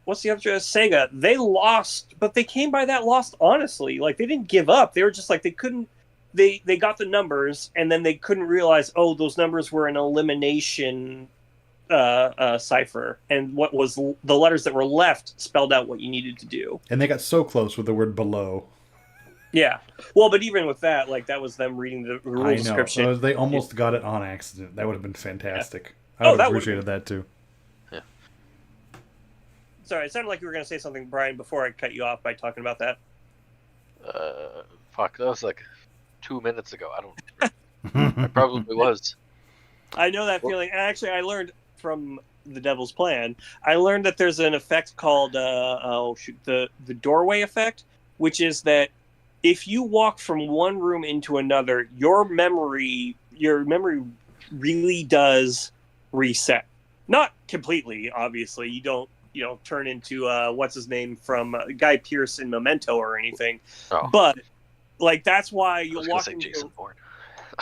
what's the other Sega? They lost, but they came by that loss honestly. Like they didn't give up. They were just like they couldn't. They got the numbers, and then they couldn't realize, oh, those numbers were an elimination cipher, and what was the letters that were left spelled out what you needed to do.
And they got so close with the word below.
Yeah. Well, but even with that, like that was them reading the rule description.
So they almost got it on accident. That would have been fantastic. I would have appreciated that too.
Yeah.
Sorry, it sounded like you were going to say something, Brian, before I cut you off by talking about that.
Fuck, that was like 2 minutes ago. I don't. I probably was.
I know that feeling. And actually, I learned from The Devil's Plan. I learned that there's an effect called the doorway effect, which is that if you walk from one room into another, your memory really does reset. Not completely, obviously. You don't turn into what's his name from Guy Pearce in Memento or anything.
Oh.
But like that's why you walk
into Jason Bourne.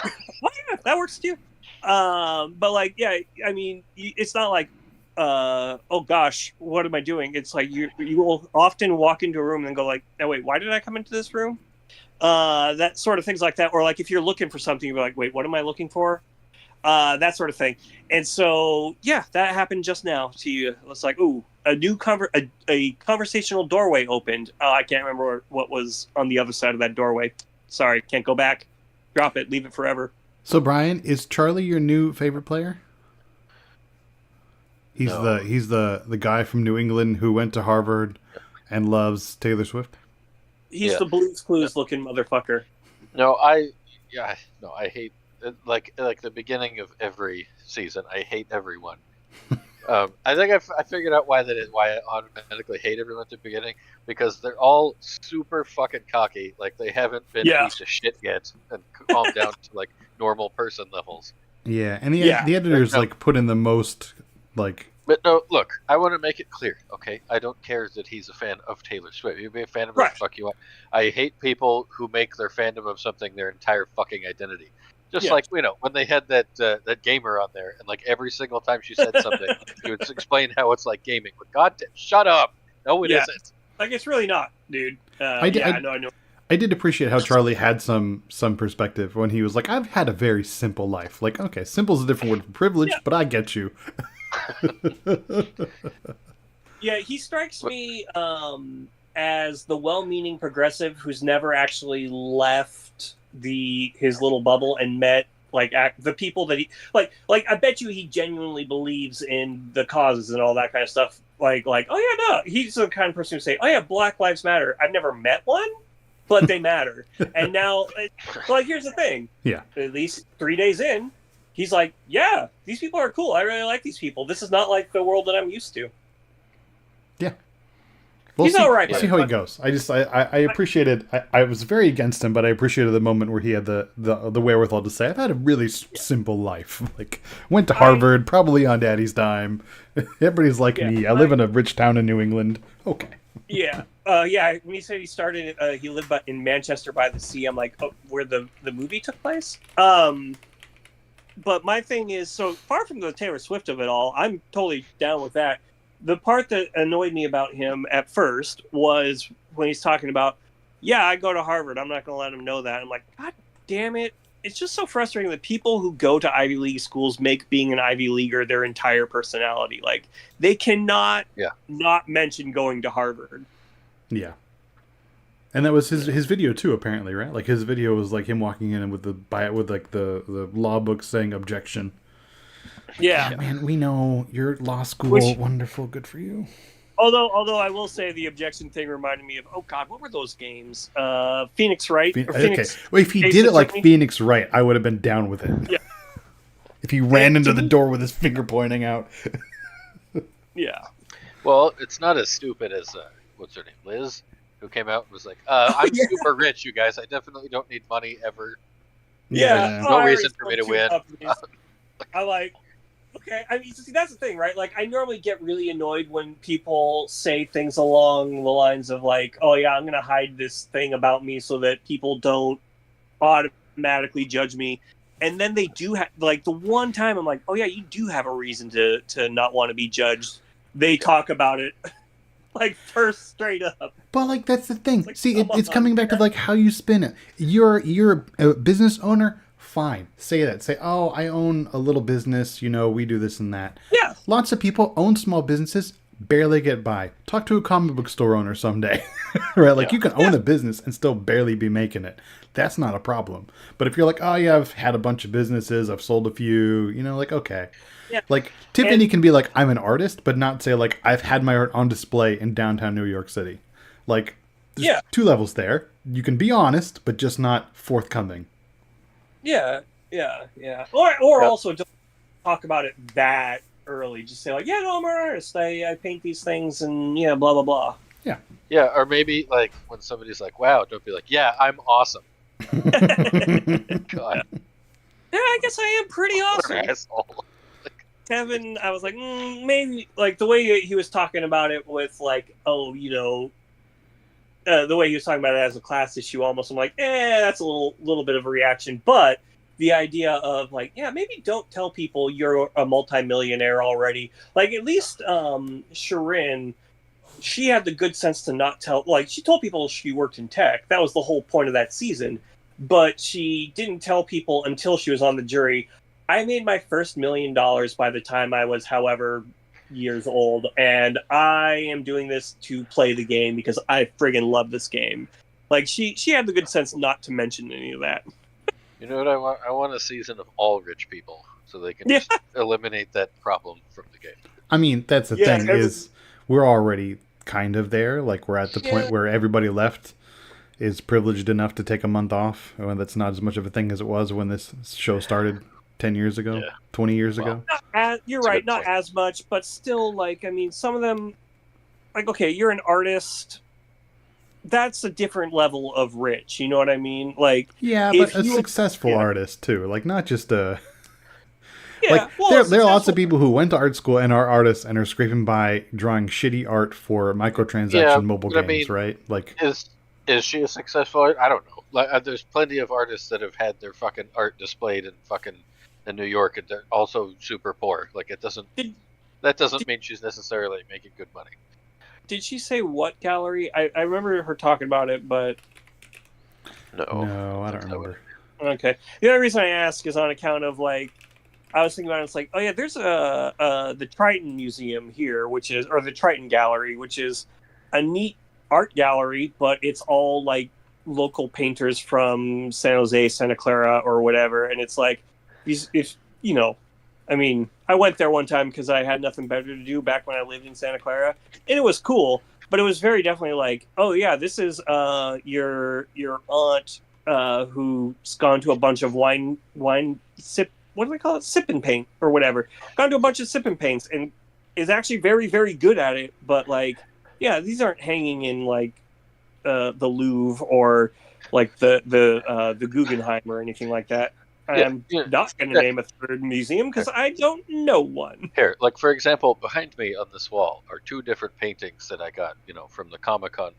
Well, yeah, that works too. But like, yeah, I mean, it's not like, oh gosh, what am I doing? It's like you will often walk into a room and then go like, oh wait, why did I come into this room? That sort of things like that. Or like if you're looking for something, you're like, wait, what am I looking for? That sort of thing. And so, yeah, that happened just now to you. It's like, ooh, a new a conversational doorway opened. I can't remember what was on the other side of that doorway. Sorry, can't go back. Drop it, leave it forever.
So, Brian, is Charlie your new favorite player? He's
No.
the guy from New England who went to Harvard and loves Taylor Swift.
He's
Yeah.
the Blue's Clues looking motherfucker.
No, I hate like the beginning of every season. I hate everyone. I think I figured out why I automatically hate everyone at the beginning, because they're all super fucking cocky. Like they haven't been
Yeah.
piece of shit yet and calmed down to like normal person levels.
Yeah, and the
Yeah.
editors
No.
like put in the most like.
But no, look, I want to make it clear, okay? I don't care that he's a fan of Taylor Swift. You be a fan of
Right.
the fuck you want. I hate people who make their fandom of something their entire fucking identity. Just
Yeah.
like, when they had that gamer on there, and like every single time she said something, she would explain how it's like gaming. But goddamn, shut up! No, it
Yeah.
isn't.
Like, it's really not, dude.
I did-
I know.
I did appreciate how Charlie had some perspective when he was like, "I've had a very simple life." Like, okay, simple is a different word for privilege,
Yeah.
but I get you.
Yeah, he strikes me as the well-meaning progressive who's never actually left his little bubble and met like the people that he like. I bet you he genuinely believes in the causes and all that kind of stuff. Like oh yeah, no, he's the kind of person who say, oh yeah, Black Lives Matter. I've never met one, but they matter. And now, like, here's the thing.
Yeah.
At least 3 days in, he's like, yeah, these people are cool. I really like these people. This is not like the world that I'm used to.
We'll
He's
see,
all right,
we'll see how he
but-
goes. I appreciated. I was very against him, but I appreciated the moment where he had the wherewithal to say, "I've had a really simple life. Like, went to Harvard, probably on Daddy's dime. Everybody's like
Yeah,
me. I live in a rich town in New England. Okay."
Yeah. Yeah. When he said he started, he lived in Manchester by the Sea. I'm like, oh, where the movie took place. But my thing is, so far from the Taylor Swift of it all, I'm totally down with that. The part that annoyed me about him at first was when he's talking about, yeah, I go to Harvard. I'm not going to let him know that. I'm like, God damn it. It's just so frustrating that people who go to Ivy League schools make being an Ivy Leaguer their entire personality. Like, they cannot not mention going to Harvard.
Yeah. And that was his video too, apparently, right? Like his video was like him walking in with the law book saying objection.
Yeah.
Man, we know your law school,
Which-
wonderful, good for you.
Although I will say the objection thing reminded me of, oh God, what were those games? Phoenix Wright? Or
Okay,
Phoenix,
well, if he
Ace
did it like
Attorney?
Phoenix Wright, I would have been down with it.
Yeah.
If he ran
And
into
to
the
me-
door with his finger pointing out.
yeah.
Well, it's not as stupid as what's her name, Liz, who came out and was like, "I'm
yeah.
super rich, you guys. I definitely don't need money ever."
Yeah.
No
Oh, I
reason
already
for me to
spoke
win.
companies. I like, okay. I mean, see, that's the thing, right? Like, I normally get really annoyed when people say things along the lines of like, oh yeah, I'm going to hide this thing about me so that people don't automatically judge me. And then they do have, like, the one time I'm like, oh yeah, you do have a reason to not want to be judged. They talk about it like first straight up.
But like that's the thing.
Like,
See,
come
it's
on,
coming back to
man.
like how you spin it. You're a business owner. Fine, say that. Say, oh, I own a little business. You know, we do this and that.
Yeah.
Lots of people own small businesses, barely get by. Talk to a comic book store owner someday, right? Like
Yeah.
you can own a business and still barely be making it. That's not a problem. But if you're like, oh yeah, I've had a bunch of businesses, I've sold a few, you know, like okay.
Yeah.
Like Tiffany can be like, I'm an artist, but not say like I've had my art on display in downtown New York City. Like there's
Yeah.
two levels there. You can be honest, but just not forthcoming.
Yeah. Or
Yeah.
also don't talk about it that early. Just say like, yeah, no, I'm an artist. I paint these things and yeah, blah blah blah.
Yeah, or maybe like when somebody's like, "Wow," don't be like, "Yeah, I'm awesome." God,
Yeah, I guess I am pretty
what an
awesome.
asshole.
Kevin, I was like, maybe like the way he was talking about it with like, oh, you know, the way he was talking about it as a class issue, almost. I'm like, that's a little bit of a reaction, but the idea of like, yeah, maybe don't tell people you're a multimillionaire already. Like at least Shirin, she had the good sense to not tell. Like she told people she worked in tech. That was the whole point of that season. But she didn't tell people until she was on the jury. I made my first $1 million by the time I was however years old, and I am doing this to play the game because I friggin' love this game. Like she had the good sense not to mention any of that.
You know what I want? I want a season of all rich people, so they can
Yeah.
just eliminate that problem from the game.
I mean, that's the
Yeah,
thing is we're already kind of there. Like we're at the point
Yeah.
where everybody left is privileged enough to take a month off. When that's not as much of a thing as it was when this show started 10 years ago,
Yeah.
20 years
Well,
ago.
You're
That's a
right,
good
not
point.
as much, but still, like, I mean, some of them, like, okay, you're an artist. That's a different level of rich. You know what I mean? Like,
Yeah,
if
but a
you,
successful
yeah.
artist too. Like not just a
yeah,
like
well,
there are lots of
successful-
people who went to art school and are artists and are scraping by drawing shitty art for microtransaction
Yeah,
mobile
but I
games,
mean,
right? Like
Is she a successful art? I don't know. Like, there's plenty of artists that have had their fucking art displayed in New York, and they're also super poor. Like,
Did-
that doesn't mean she's necessarily making good money.
Did she say what gallery? I remember her talking about it, but
No,
no, I don't
That's not what
remember.
okay. The only reason I ask is on account of, like, I was thinking about it. It's like, oh yeah, there's the Triton Museum here, or the Triton Gallery, which is a neat art gallery, but it's all like local painters from San Jose, Santa Clara, or whatever. And it's like, if you know, I mean, I went there one time because I had nothing better to do back when I lived in Santa Clara, and it was cool. But it was very definitely like, oh yeah, this is your aunt who's gone to a bunch of wine sip. What do they call it? Sip and paint or whatever. Gone to a bunch of sip and paints and is actually very, very good at it. But like, yeah, these aren't hanging in like the Louvre or like the Guggenheim or anything like that.
Yeah,
I'm
yeah,
not going to
yeah.
name a third museum because I don't know one.
Here, like for example, behind me on this wall are two different paintings that I got, from the Comic-Con,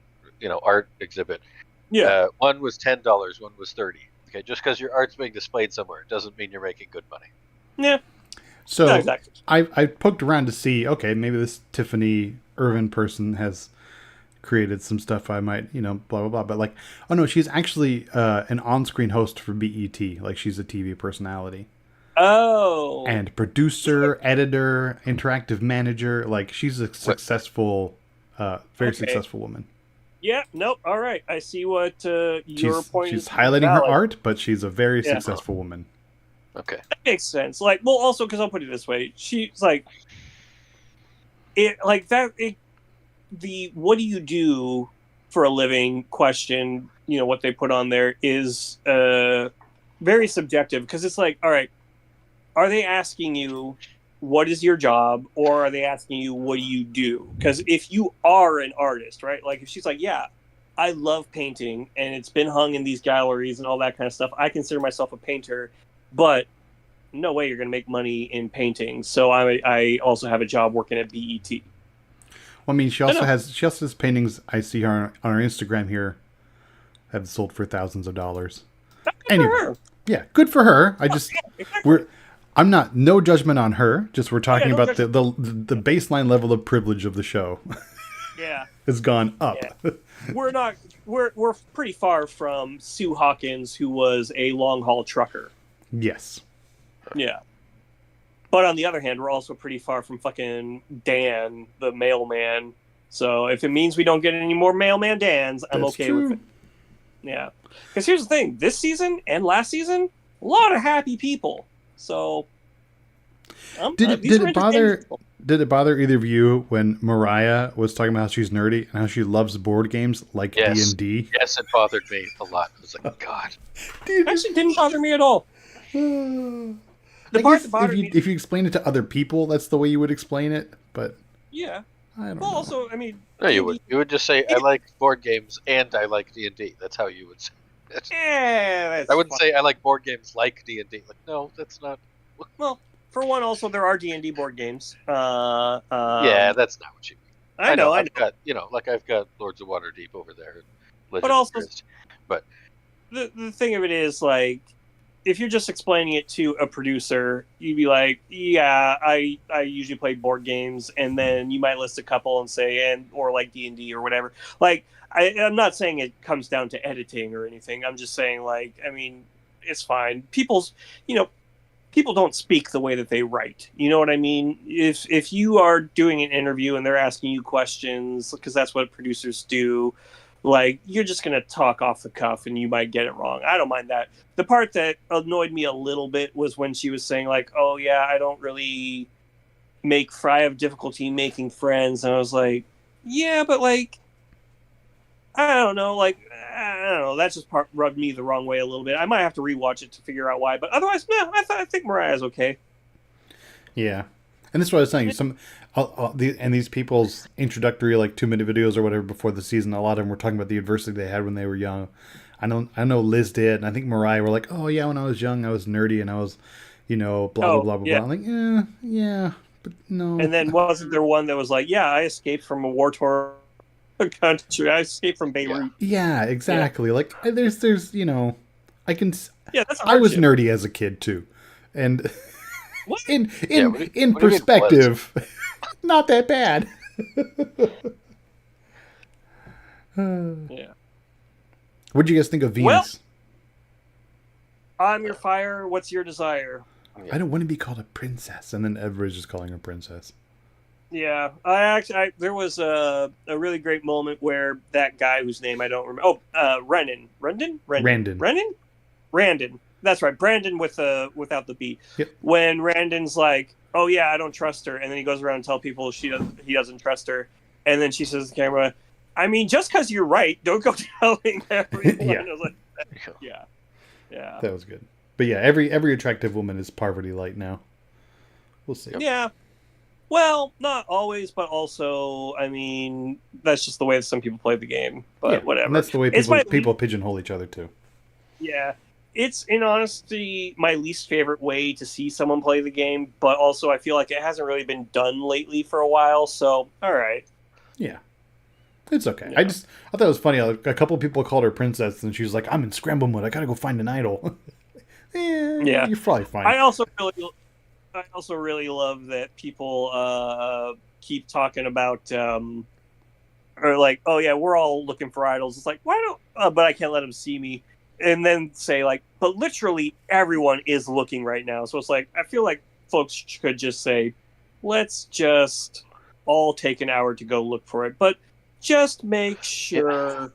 art exhibit.
Yeah,
One was $10, one was 30. Okay, just because your art's being displayed somewhere doesn't mean you're making good money.
yeah,
So
no, exactly.
I poked around to see, okay, maybe this Tiffany Irvin person has created some stuff I might, blah, blah, blah. But like, oh no, she's actually an on-screen host for BET. Like she's a TV personality.
Oh,
And producer, editor, interactive manager. Like she's a successful, very
Okay.
successful woman.
yeah, nope. All right, I see what your point
She's
is.
highlighting her
valid.
art, but she's a very
Yeah.
successful woman.
Okay.
That makes sense. Like, well, also because I'll put it this way, she's like, it like that. The what do you do for a living question? What they put on there is very subjective because it's like, all right, are they asking you what is your job, or are they asking you what do you do? Because if you are an artist, right? Like if she's like, yeah, I love painting and it's been hung in these galleries and all that kind of stuff. I consider myself a painter, but no way you're going to make money in painting. So I also have a job working at BET.
Well, I mean, she
I
also
know.
has paintings. I see her on her Instagram here, have sold for thousands of dollars.
Good
Anyway,
for her.
yeah, good for her. I just
Exactly.
I'm not no judgment on her. Just we're talking
no
about the baseline level of privilege of the show
Yeah,
has gone up.
Yeah. we're pretty far from Sue Hawkins, who was a long haul trucker.
Yes.
Yeah. But on the other hand, we're also pretty far from fucking Dan, the mailman. So if it means we don't get any more mailman Dans, I'm
That's
okay
true.
with it. Yeah. Because here's the thing: this season and last season, a lot of happy people. So
Did
these are
it bother
entertaining people.
did it bother either of you when Mariah was talking about how she's nerdy and how she loves board games like
Yes.
D&D?
Yes, it bothered me a lot. I was like, God.
Actually, didn't bother me at all.
The
part that bothered me-
if you explain it to other people, that's the way you would explain it. But
Yeah.
I don't
Well,
know.
also, I mean,
No, you would. You would just say, I like board games and I like D&D. That's how you would say it.
that's
I wouldn't
fine.
say I like board games like D&D. Like, no, that's not.
Well, for one, also there are D&D board games.
Yeah, that's not what you mean.
I know.
I've got, I've got Lords of Waterdeep over there. and Legend of
also-
Drizzt.
The thing of it is, like, if you're just explaining it to a producer, you'd be like, yeah, I usually play board games, and then you might list a couple and say, or like D&D or whatever. Like, I'm not saying it comes down to editing or anything. I'm just saying, like, I mean, it's fine. People don't speak the way that they write. You know what I mean? If you are doing an interview and they're asking you questions, because that's what producers do, like, you're just going to talk off the cuff and you might get it wrong. I don't mind that. The part that annoyed me a little bit was when she was saying, like, oh, yeah, I don't really... make Fry have difficulty making friends, and I was like, yeah, but like, I don't know, like, I don't know. That just rubbed me the wrong way a little bit. I might have to rewatch it to figure out why, but otherwise, no, I think Mariah's okay.
Yeah, and this is what I was saying. These people's introductory like 2-minute videos or whatever before the season, a lot of them were talking about the adversity they had when they were young. I know Liz did, and I think Mariah were like, oh yeah, when I was young, I was nerdy and I was, blah blah blah blah
yeah.
blah. I'm like, yeah, but no.
And then wasn't there one that was like, yeah, I escaped from a war-torn country. I escaped from Beirut.
Yeah, exactly. Yeah. Like there's I can.
Yeah, that's.
I was nerdy as a kid too, and
what?
in perspective, not that bad.
Yeah.
What'd you guys think of Venus?
Well, I'm your fire. What's your desire?
I don't want to be called a princess, and then everybody's just calling her princess.
Yeah, there was a really great moment where that guy whose name I don't remember. Randon. That's right, Brandon without the B.
Yep.
When Randon's like, "Oh yeah, I don't trust her," and then he goes around and tells people he doesn't trust her, and then she says to the camera, "I mean, just because you're right, don't go telling everyone."
Yeah.
I was like, yeah.
That was good. But yeah, every attractive woman is Parvati Light now. We'll see.
Yeah. Well, not always, but also, I mean, that's just the way that some people play the game. But whatever.
And that's the way people pigeonhole each other too.
Yeah. It's, in honesty, my least favorite way to see someone play the game, but also I feel like it hasn't really been done lately for a while, so, all right.
Yeah. It's okay.
Yeah.
I thought it was funny. A couple of people called her princess, and she was like, I'm in scramble mode. I gotta go find an idol. Yeah. You're probably fine.
I also really love that people keep talking about, or like, oh yeah, we're all looking for idols. It's like, why don't, but I can't let them see me. And then say like, but literally everyone is looking right now. So it's like, I feel like folks could just say, let's just all take an hour to go look for it. But just make sure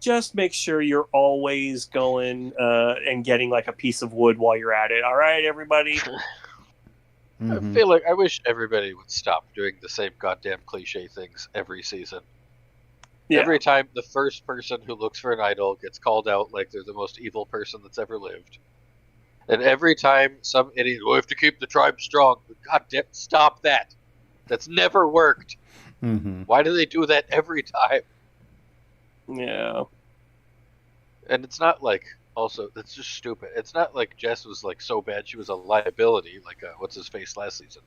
you're always going and getting like a piece of wood while you're at it. All right, everybody?
I feel like I wish everybody would stop doing the same goddamn cliche things every season. Yeah. Every time the first person who looks for an idol gets called out like they're the most evil person that's ever lived. And every time some idiot, we have to keep the tribe strong. God damn, stop that. That's never worked.
Mm-hmm.
Why do they do that every time?
Yeah.
And it's not like, also, that's just stupid. It's not like Jess was like so bad she was a liability, like what's his face last season.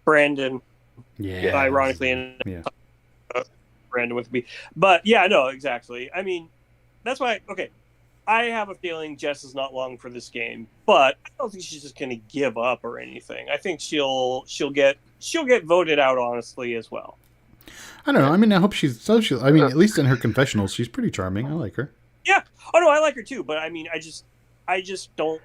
Brandon.
Yeah.
Ironically,
yeah.
Brandon with me. But yeah, no, exactly. I mean, that's why, okay, I have a feeling Jess is not long for this game, but I don't think she's just going to give up or anything. I think she'll get voted out honestly as well.
I don't know. I mean, I hope she's social. I mean, at least in her confessionals, she's pretty charming. I like her.
Yeah. Oh no, I like her too. But I mean, I just don't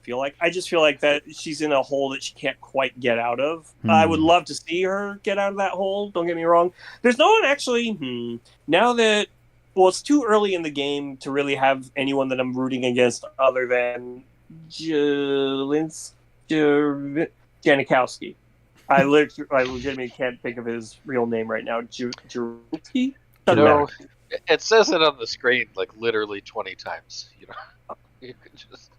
feel like. I just feel like that she's in a hole that she can't quite get out of. I would love to see her get out of that hole. Don't get me wrong. There's no one actually. Now that, well, it's too early in the game to really have anyone that I'm rooting against other than Janikowski. I legitimately can't think of his real name right now. Jaruski?
It says it on the screen like literally 20 times. You can just.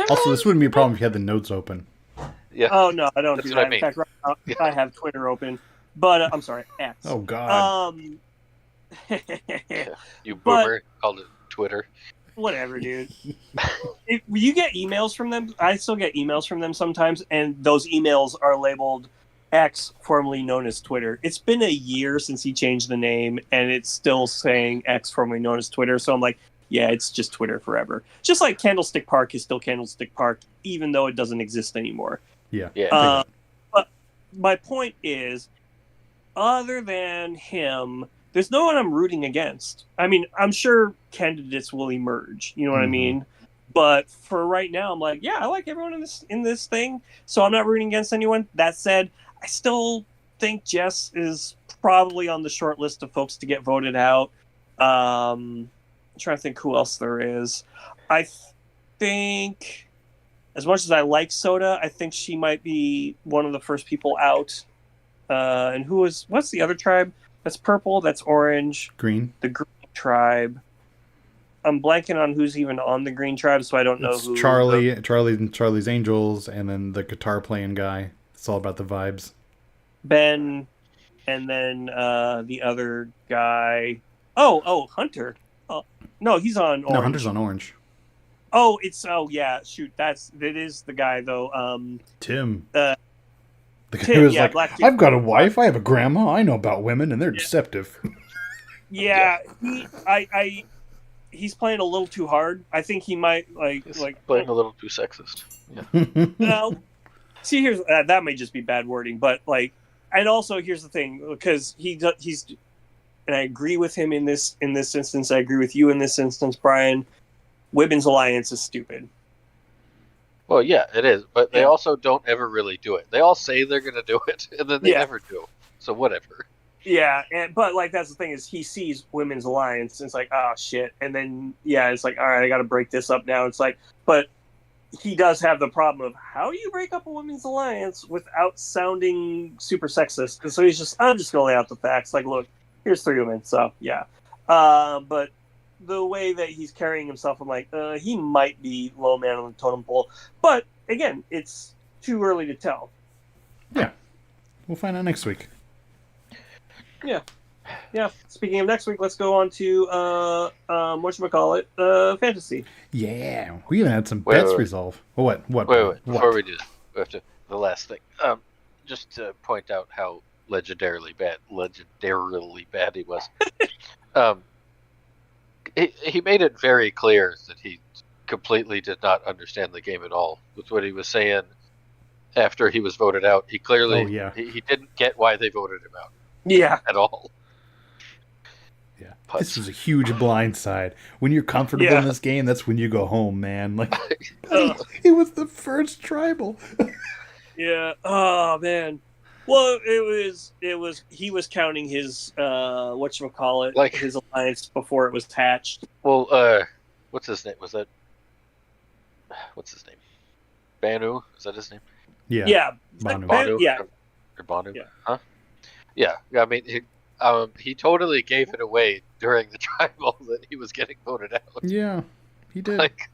Also, this wouldn't be a problem if you had the notes open.
Yeah.
Oh no, I don't
That's
do
what
that.
I mean.
In fact, right now, I have Twitter open, but I'm sorry, X.
Oh God.
You boomer called it Twitter.
Whatever, dude. You get emails from them. I still get emails from them sometimes, and those emails are labeled X, formerly known as Twitter. It's been a year since he changed the name, and it's still saying X, formerly known as Twitter. So I'm like, yeah, it's just Twitter forever. Just like Candlestick Park is still Candlestick Park, even though it doesn't exist anymore.
Yeah.
But my point is, other than him, there's no one I'm rooting against. I mean, I'm sure candidates will emerge. You know what I mean? But for right now, I'm like, yeah, I like everyone in this thing, so I'm not rooting against anyone. That said, I still think Jess is probably on the short list of folks to get voted out. I'm trying to think who else there is. I think as much as I like Soda, I think she might be one of the first people out. And what's the other tribe? That's purple, that's orange.
Green.
The green tribe. I'm blanking on who's even on the green tribe, so I don't know
It's
who.
Charlie and Charlie's Angels, and then the guitar playing guy. It's all about the vibes.
Ben, and then the other guy. Oh, Hunter. No, he's on orange.
No, Hunter's on orange.
Oh, shoot, it is the guy though.
Tim.
Uh,
the guy
Tim,
who was
yeah,
like,
Black Tim.
I've got a wife, I have a grandma, I know about women, and they're deceptive.
Yeah, he's playing a little too hard. I think he might
He's playing a little too sexist.
Well, see, here's that may just be bad wording, but and also here's the thing, because he's, and I agree with him in this instance. I agree with you in this instance, Brian. Women's Alliance is stupid.
Well, yeah, it is, but they also don't ever really do it. They all say they're going to do it, and then they never do. So whatever.
Yeah, but that's the thing, is he sees Women's Alliance and it's like, oh shit, and then it's like, all right, I got to break this up now. It's like, but he does have the problem of how do you break up a Women's Alliance without sounding super sexist? And so I'm just going to lay out the facts. Like, look, here's 3 women, so yeah. But the way that he's carrying himself, I'm like, he might be low man on the totem pole. But again, it's too early to tell.
Yeah, we'll find out next week.
Yeah. Speaking of next week, let's go on to whatchamacallit, fantasy.
Yeah, we even had some bets resolve. Oh, what?
Wait. Before we do this, we have to the last thing. Just to point out how legendarily bad he was. He made it very clear that he completely did not understand the game at all with what he was saying after he was voted out. He clearly he didn't get why they voted him out.
Yeah.
At all.
Yeah. This was a huge blindside. When you're comfortable in this game, that's when you go home, man. Like, it was the first tribal.
Yeah. Oh man. Well, it was he was counting his whatchamacallit,
like
his alliance before it was hatched.
Well, what's his name? What's his name? Banu? Is that his name?
Yeah.
Yeah.
Banu.
Yeah.
Or Banu?
Yeah.
Huh? Yeah. I mean, he totally gave it away during the tribal that he was getting voted out.
Yeah, he did.
Like,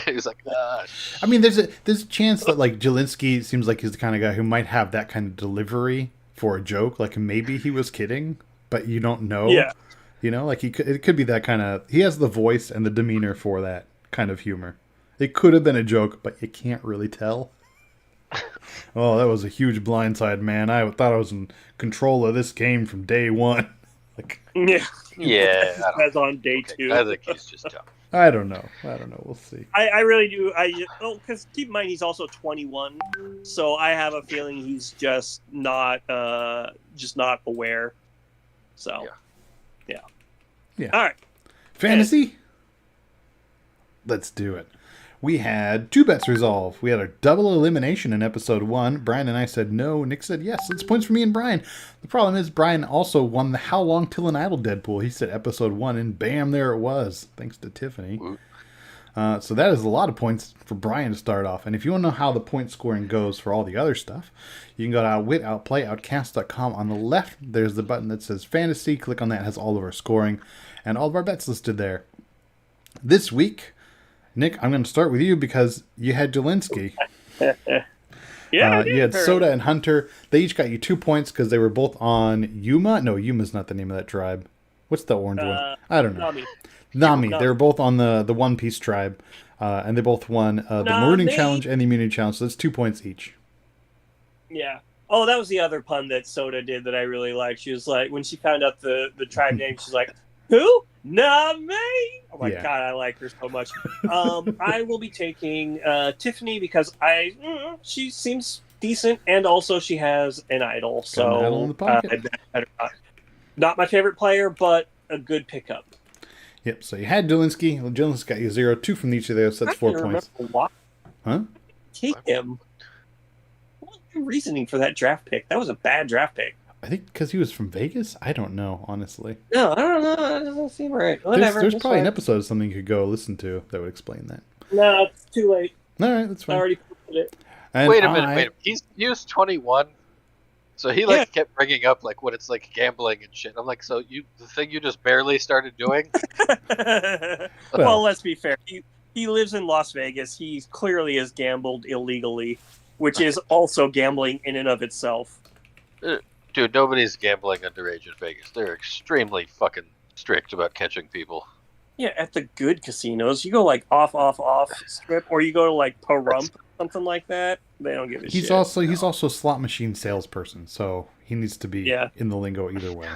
he was like,
I mean, there's a chance that like Jelinski seems like he's the kind of guy who might have that kind of delivery for a joke. Like maybe he was kidding, but you don't know.
Yeah.
You know, like it could be that kind of. He has the voice and the demeanor for that kind of humor. It could have been a joke, but you can't really tell. Oh, that was a huge blindside, man. I thought I was in control of this game from day one. Like,
yeah.
As on day 2.
I think he's just dumb.
I don't know. We'll see.
I really do. Because keep in mind he's also 21, so I have a feeling he's just not aware. So, yeah. All right,
fantasy. Let's do it. We had 2 bets resolve. We had a double elimination in episode 1. Brian and I said no. Nick said yes. It's points for me and Brian. The problem is Brian also won the How Long Till an Idle Deadpool. He said episode 1, and bam, there it was. Thanks to Tiffany. So that is a lot of points for Brian to start off. And if you want to know how the point scoring goes for all the other stuff, you can go to Outwit, Outplay, Outcast.com. On the left, there's the button that says Fantasy. Click on that. It has all of our scoring and all of our bets listed there. This week, Nick, I'm going to start with you because you had Jelinski. You had Soda and Hunter. They each got you 2 points because they were both on Yuma. No, Yuma's not the name of that tribe. What's the orange one? I don't know. Nami. They were both on the One Piece tribe, and they both won the Marooning Challenge and the Immunity Challenge. So that's 2 points each.
Yeah. Oh, that was the other pun that Soda did that I really liked. She was like, when she found out the tribe name, she's like, who? Nami! Oh my God, I like her so much. I will be taking Tiffany because she seems decent, and also she has an idol. So
an idol in the pocket.
Not my favorite player, but a good pickup.
Yep. So you had Jelinski. Jelinski got you 0-2 from each of those. So that's 4 points.
Why?
Huh?
Take him. What was the reasoning for that draft pick? That was a bad draft pick.
I think because he was from Vegas. I don't know, honestly.
No, I don't know. That doesn't seem right. Whatever.
There's
it's
probably an
fine.
episode of something you could go listen to that would explain that.
No, it's too late.
All right, that's
I
fine.
already posted it.
And
Wait a minute. He was 21. So he
Yeah.
kept bringing up like what it's like gambling and shit. I'm like, so the thing you just barely started doing?
Well, let's be fair. He lives in Las Vegas. He clearly has gambled illegally, which is also gambling in and of itself.
Dude, nobody's gambling underage in Vegas. They're extremely fucking strict about catching people.
Yeah, at the good casinos, you go like off strip, or you go to like Pahrump, something like that. They don't give a shit.
he's also a slot machine salesperson, so he needs to be in the lingo either way.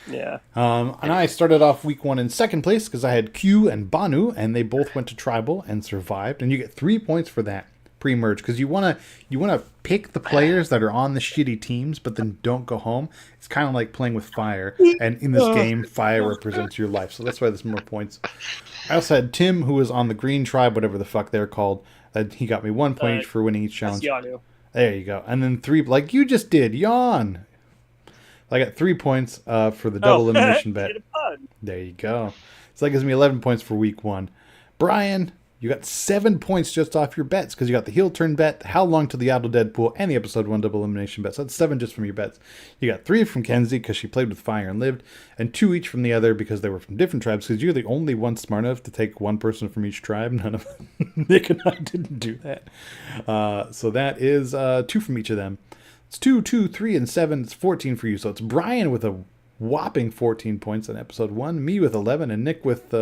Yeah.
And I started off week 1 in second place because I had Q and Banu, and they both went to tribal and survived. And you get 3 points for that pre-merge because you wanna pick the players that are on the shitty teams, but then don't go home. It's kind of like playing with fire, and in this game, fire represents your life, so that's why there's more points. I also had Tim, who was on the green tribe, whatever the fuck they're called. He got me 1 point each for winning each challenge.
Yanu.
There you go. And then 3, like you just did, yawn. I got 3 points for the double elimination bet. There you go. So that gives me 11 points for week 1. Brian, you got 7 points just off your bets because you got the heel turn bet, How Long to the Idle Deadpool, and the episode 1 double elimination bet. So that's 7 just from your bets. You got 3 from Kenzie because she played with fire and lived, and 2 each from the other because they were from different tribes. Because you're the only one smart enough to take one person from each tribe. None of Nick and I didn't do that. So that is 2 from each of them. It's 2, 2, 3, and 7. It's 14 for you. So it's Brian with a whopping 14 points in episode 1, me with 11, and Nick with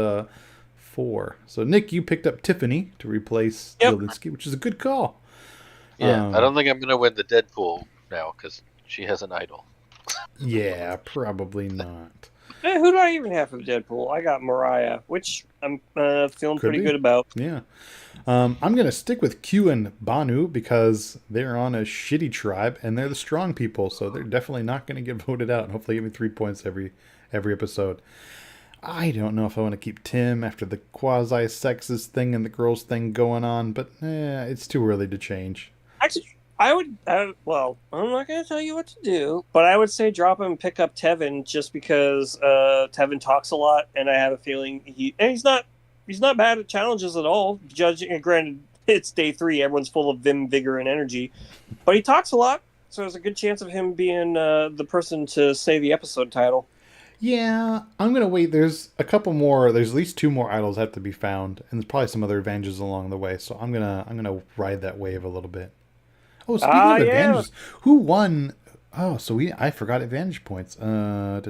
4. So Nick, you picked up Tiffany to replace Zielinski, which is a good call.
Yeah, I don't think I'm gonna win the Deadpool now because she has an idol.
Yeah, probably not.
Who do I even have for Deadpool? I got Mariah, which I'm feeling pretty good about.
Yeah. I'm going to stick with Q and Banu because they're on a shitty tribe and they're the strong people, so they're definitely not going to get voted out and hopefully give me 3 points every episode. I don't know if I want to keep Tim after the quasi-sexist thing and the girls thing going on, but it's too early to change.
Actually, well, I'm not going to tell you what to do, but I would say drop him and pick up Tevin just because Tevin talks a lot, and I have a feeling he's not bad at challenges at all. Judging, and granted, it's day 3, everyone's full of vim, vigor, and energy, but he talks a lot, so there's a good chance of him being the person to say the episode title.
Yeah, I'm going to wait. There's a couple more. There's at least 2 more idols have to be found, and there's probably some other advantages along the way, so I'm gonna ride that wave a little bit. Oh, speaking of advantages, who won? Oh, so I forgot advantage points. Tevin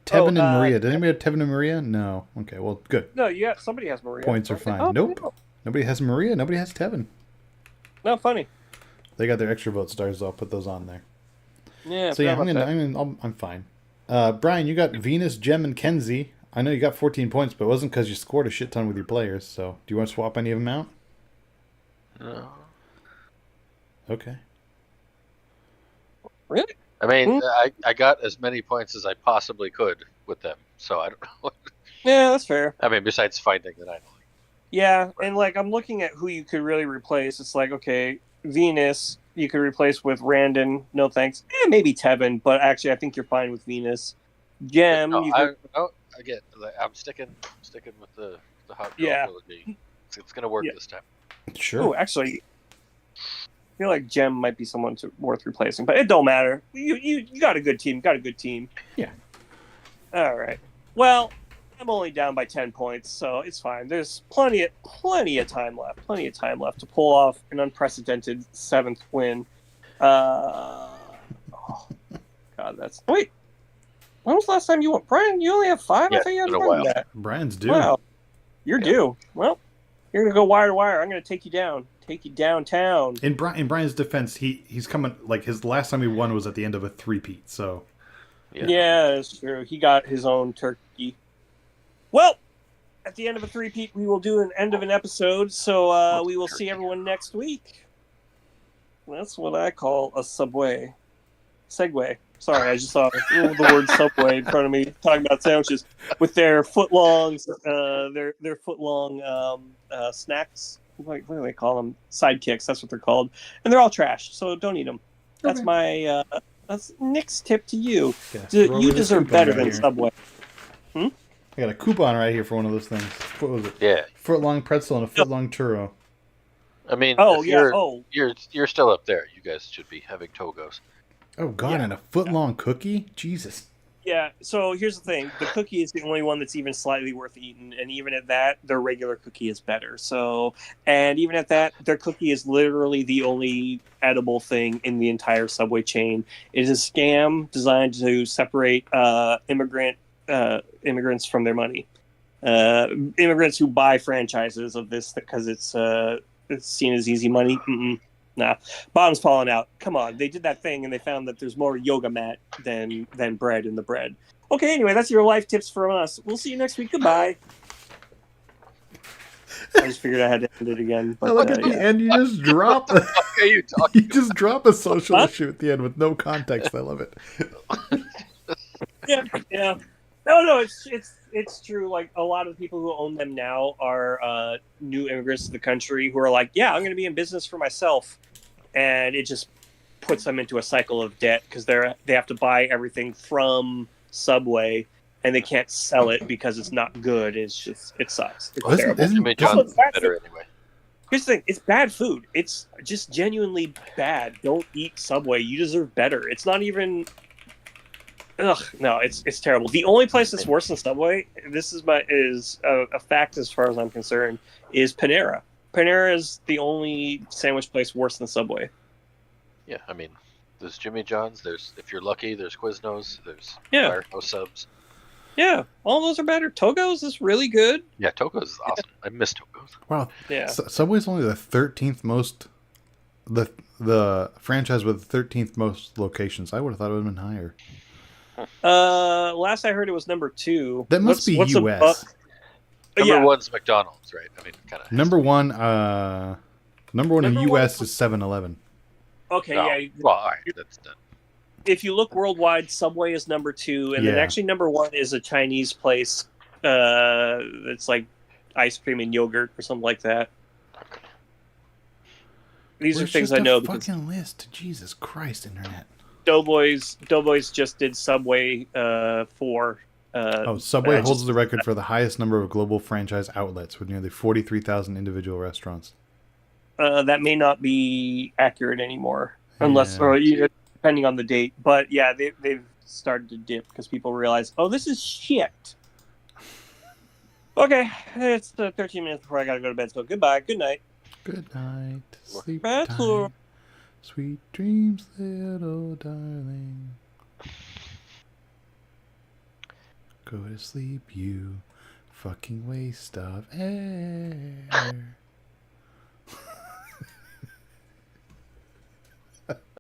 and Maria. Did anybody have Tevin and Maria? No. Okay, well, good.
No, yeah, somebody has Maria.
Points are fine. Nope. No. Nobody has Maria. Nobody has Tevin.
No, funny.
They got their extra vote stars, so I'll put those on there.
Yeah.
So yeah, I'm fine. Brian, you got Venus, Gem, and Kenzie. I know you got 14 points, but it wasn't because you scored a shit ton with your players. So, do you want to swap any of them out?
No.
Okay.
Really?
I mean, I got as many points as I possibly could with them, so I don't know.
Yeah, that's fair.
I mean, besides finding that idol.
Yeah, and like I'm looking at who you could really replace. It's like, okay, Venus you could replace with Randon. No thanks. Maybe Tevin, but actually I think you're fine with Venus. Gem.
I'm sticking with the hot girl trilogy. It's gonna work this time.
Sure.
Oh, actually, I feel like Gem might be someone worth replacing, but it don't matter. You got a good team.
Yeah.
All right. Well, I'm only down by 10 points, so it's fine. There's plenty of time left. Plenty of time left to pull off an unprecedented 7th win. God, that's wait. When was the last time you won, Brian? You only have 5.
Yeah,
I think you had
been a
more than
while.
that.
Brian's due.
Wow, you're due. Well, you're gonna go wire to wire. I'm gonna take you down. Take you downtown.
In Brian's defense, he's coming like his last time he won was at the end of a 3-peat. So
yeah, that's true. He got his own turkey. Well, at the end of a 3-peat, we will do an end of an episode. So we will see everyone next week. That's what I call a segue. Sorry, I just saw the word Subway in front of me talking about sandwiches with their footlongs, their footlong snacks. What do they call them? Sidekicks. That's what they're called, and they're all trash. So don't eat them. That's
Okay.
my that's Nick's tip to you.
Yeah, throw away
You
this
deserve
coupon
better
right
than
here.
Subway.
I got a coupon right here for one of those things. What was it?
Yeah.
Foot-long pretzel and a foot-long churro.
I mean,
Oh
if
yeah.
you're still up there, you guys should be having Togos.
Oh god,
Yeah.
and a foot-long cookie? Jesus.
Yeah, so here's the thing. The cookie is the only one that's even slightly worth eating, and even at that, their regular cookie is better. So, and even at that, their cookie is literally the only edible thing in the entire Subway chain. It is a scam designed to separate immigrants from their money. Immigrants who buy franchises of this because it's seen as easy money. Nah, bottom's falling out. Come on, they did that thing and they found that there's more yoga mat than bread in the bread. Okay, anyway, that's your life tips from us. We'll see you next week. Goodbye. I just figured I had to end it again. But,
I look at the end, you just drop
What are you talking
you just drop a social
Huh?
issue at the end with no context. I love it.
yeah. No, it's true. Like a lot of the people who own them now are new immigrants to the country who are like, yeah, I'm going to be in business for myself, and it just puts them into a cycle of debt because they have to buy everything from Subway and they can't sell it because it's not good. It sucks. It's terrible.
Jimmy
Also,
John's
it's bad
better anyway.
Here's the thing: it's bad food. It's just genuinely bad. Don't eat Subway. You deserve better. It's not even. Ugh, no, it's terrible. The only place that's worse than Subway, this is a fact as far as I'm concerned, is Panera. Panera is the only sandwich place worse than Subway.
Yeah, I mean, there's Jimmy John's. There's, if you're lucky, there's Quiznos. There's
Yeah.
Firehouse Subs.
Yeah, all those are better. Togo's is really good.
Yeah, Togos is awesome. I miss Togos.
Wow.
Yeah.
Subway's only the 13th most the franchise with the 13th most locations. I would have thought it would have been higher.
Last I heard it was number 2.
That must be
what's
US.
Number one's McDonald's, right? I mean, kind of.
Number one in
Number one
US
is-
is 7-Eleven.
Okay,
Oh,
yeah.
well, all right, that's done.
If you look worldwide, Subway is number 2, and then
Yeah.
actually number 1 is a Chinese place. It's like ice cream and yogurt or something like that. These are
Where's
things
just
I know
a
because
fucking list. Jesus Christ, internet.
Doughboys just did Subway for.
Subway
I
holds
just-
the record for the highest number of global franchise outlets with nearly 43,000 individual restaurants.
That may not be accurate anymore, unless
Yeah.
or depending on the date. But yeah, they've started to dip because people realize, oh, this is shit. Okay, it's 13 minutes before I gotta go to bed. So goodbye, good night.
Good night. Sleep
Bad
tight.
floor.
Sweet dreams, little darling. Go to sleep, you fucking waste of air.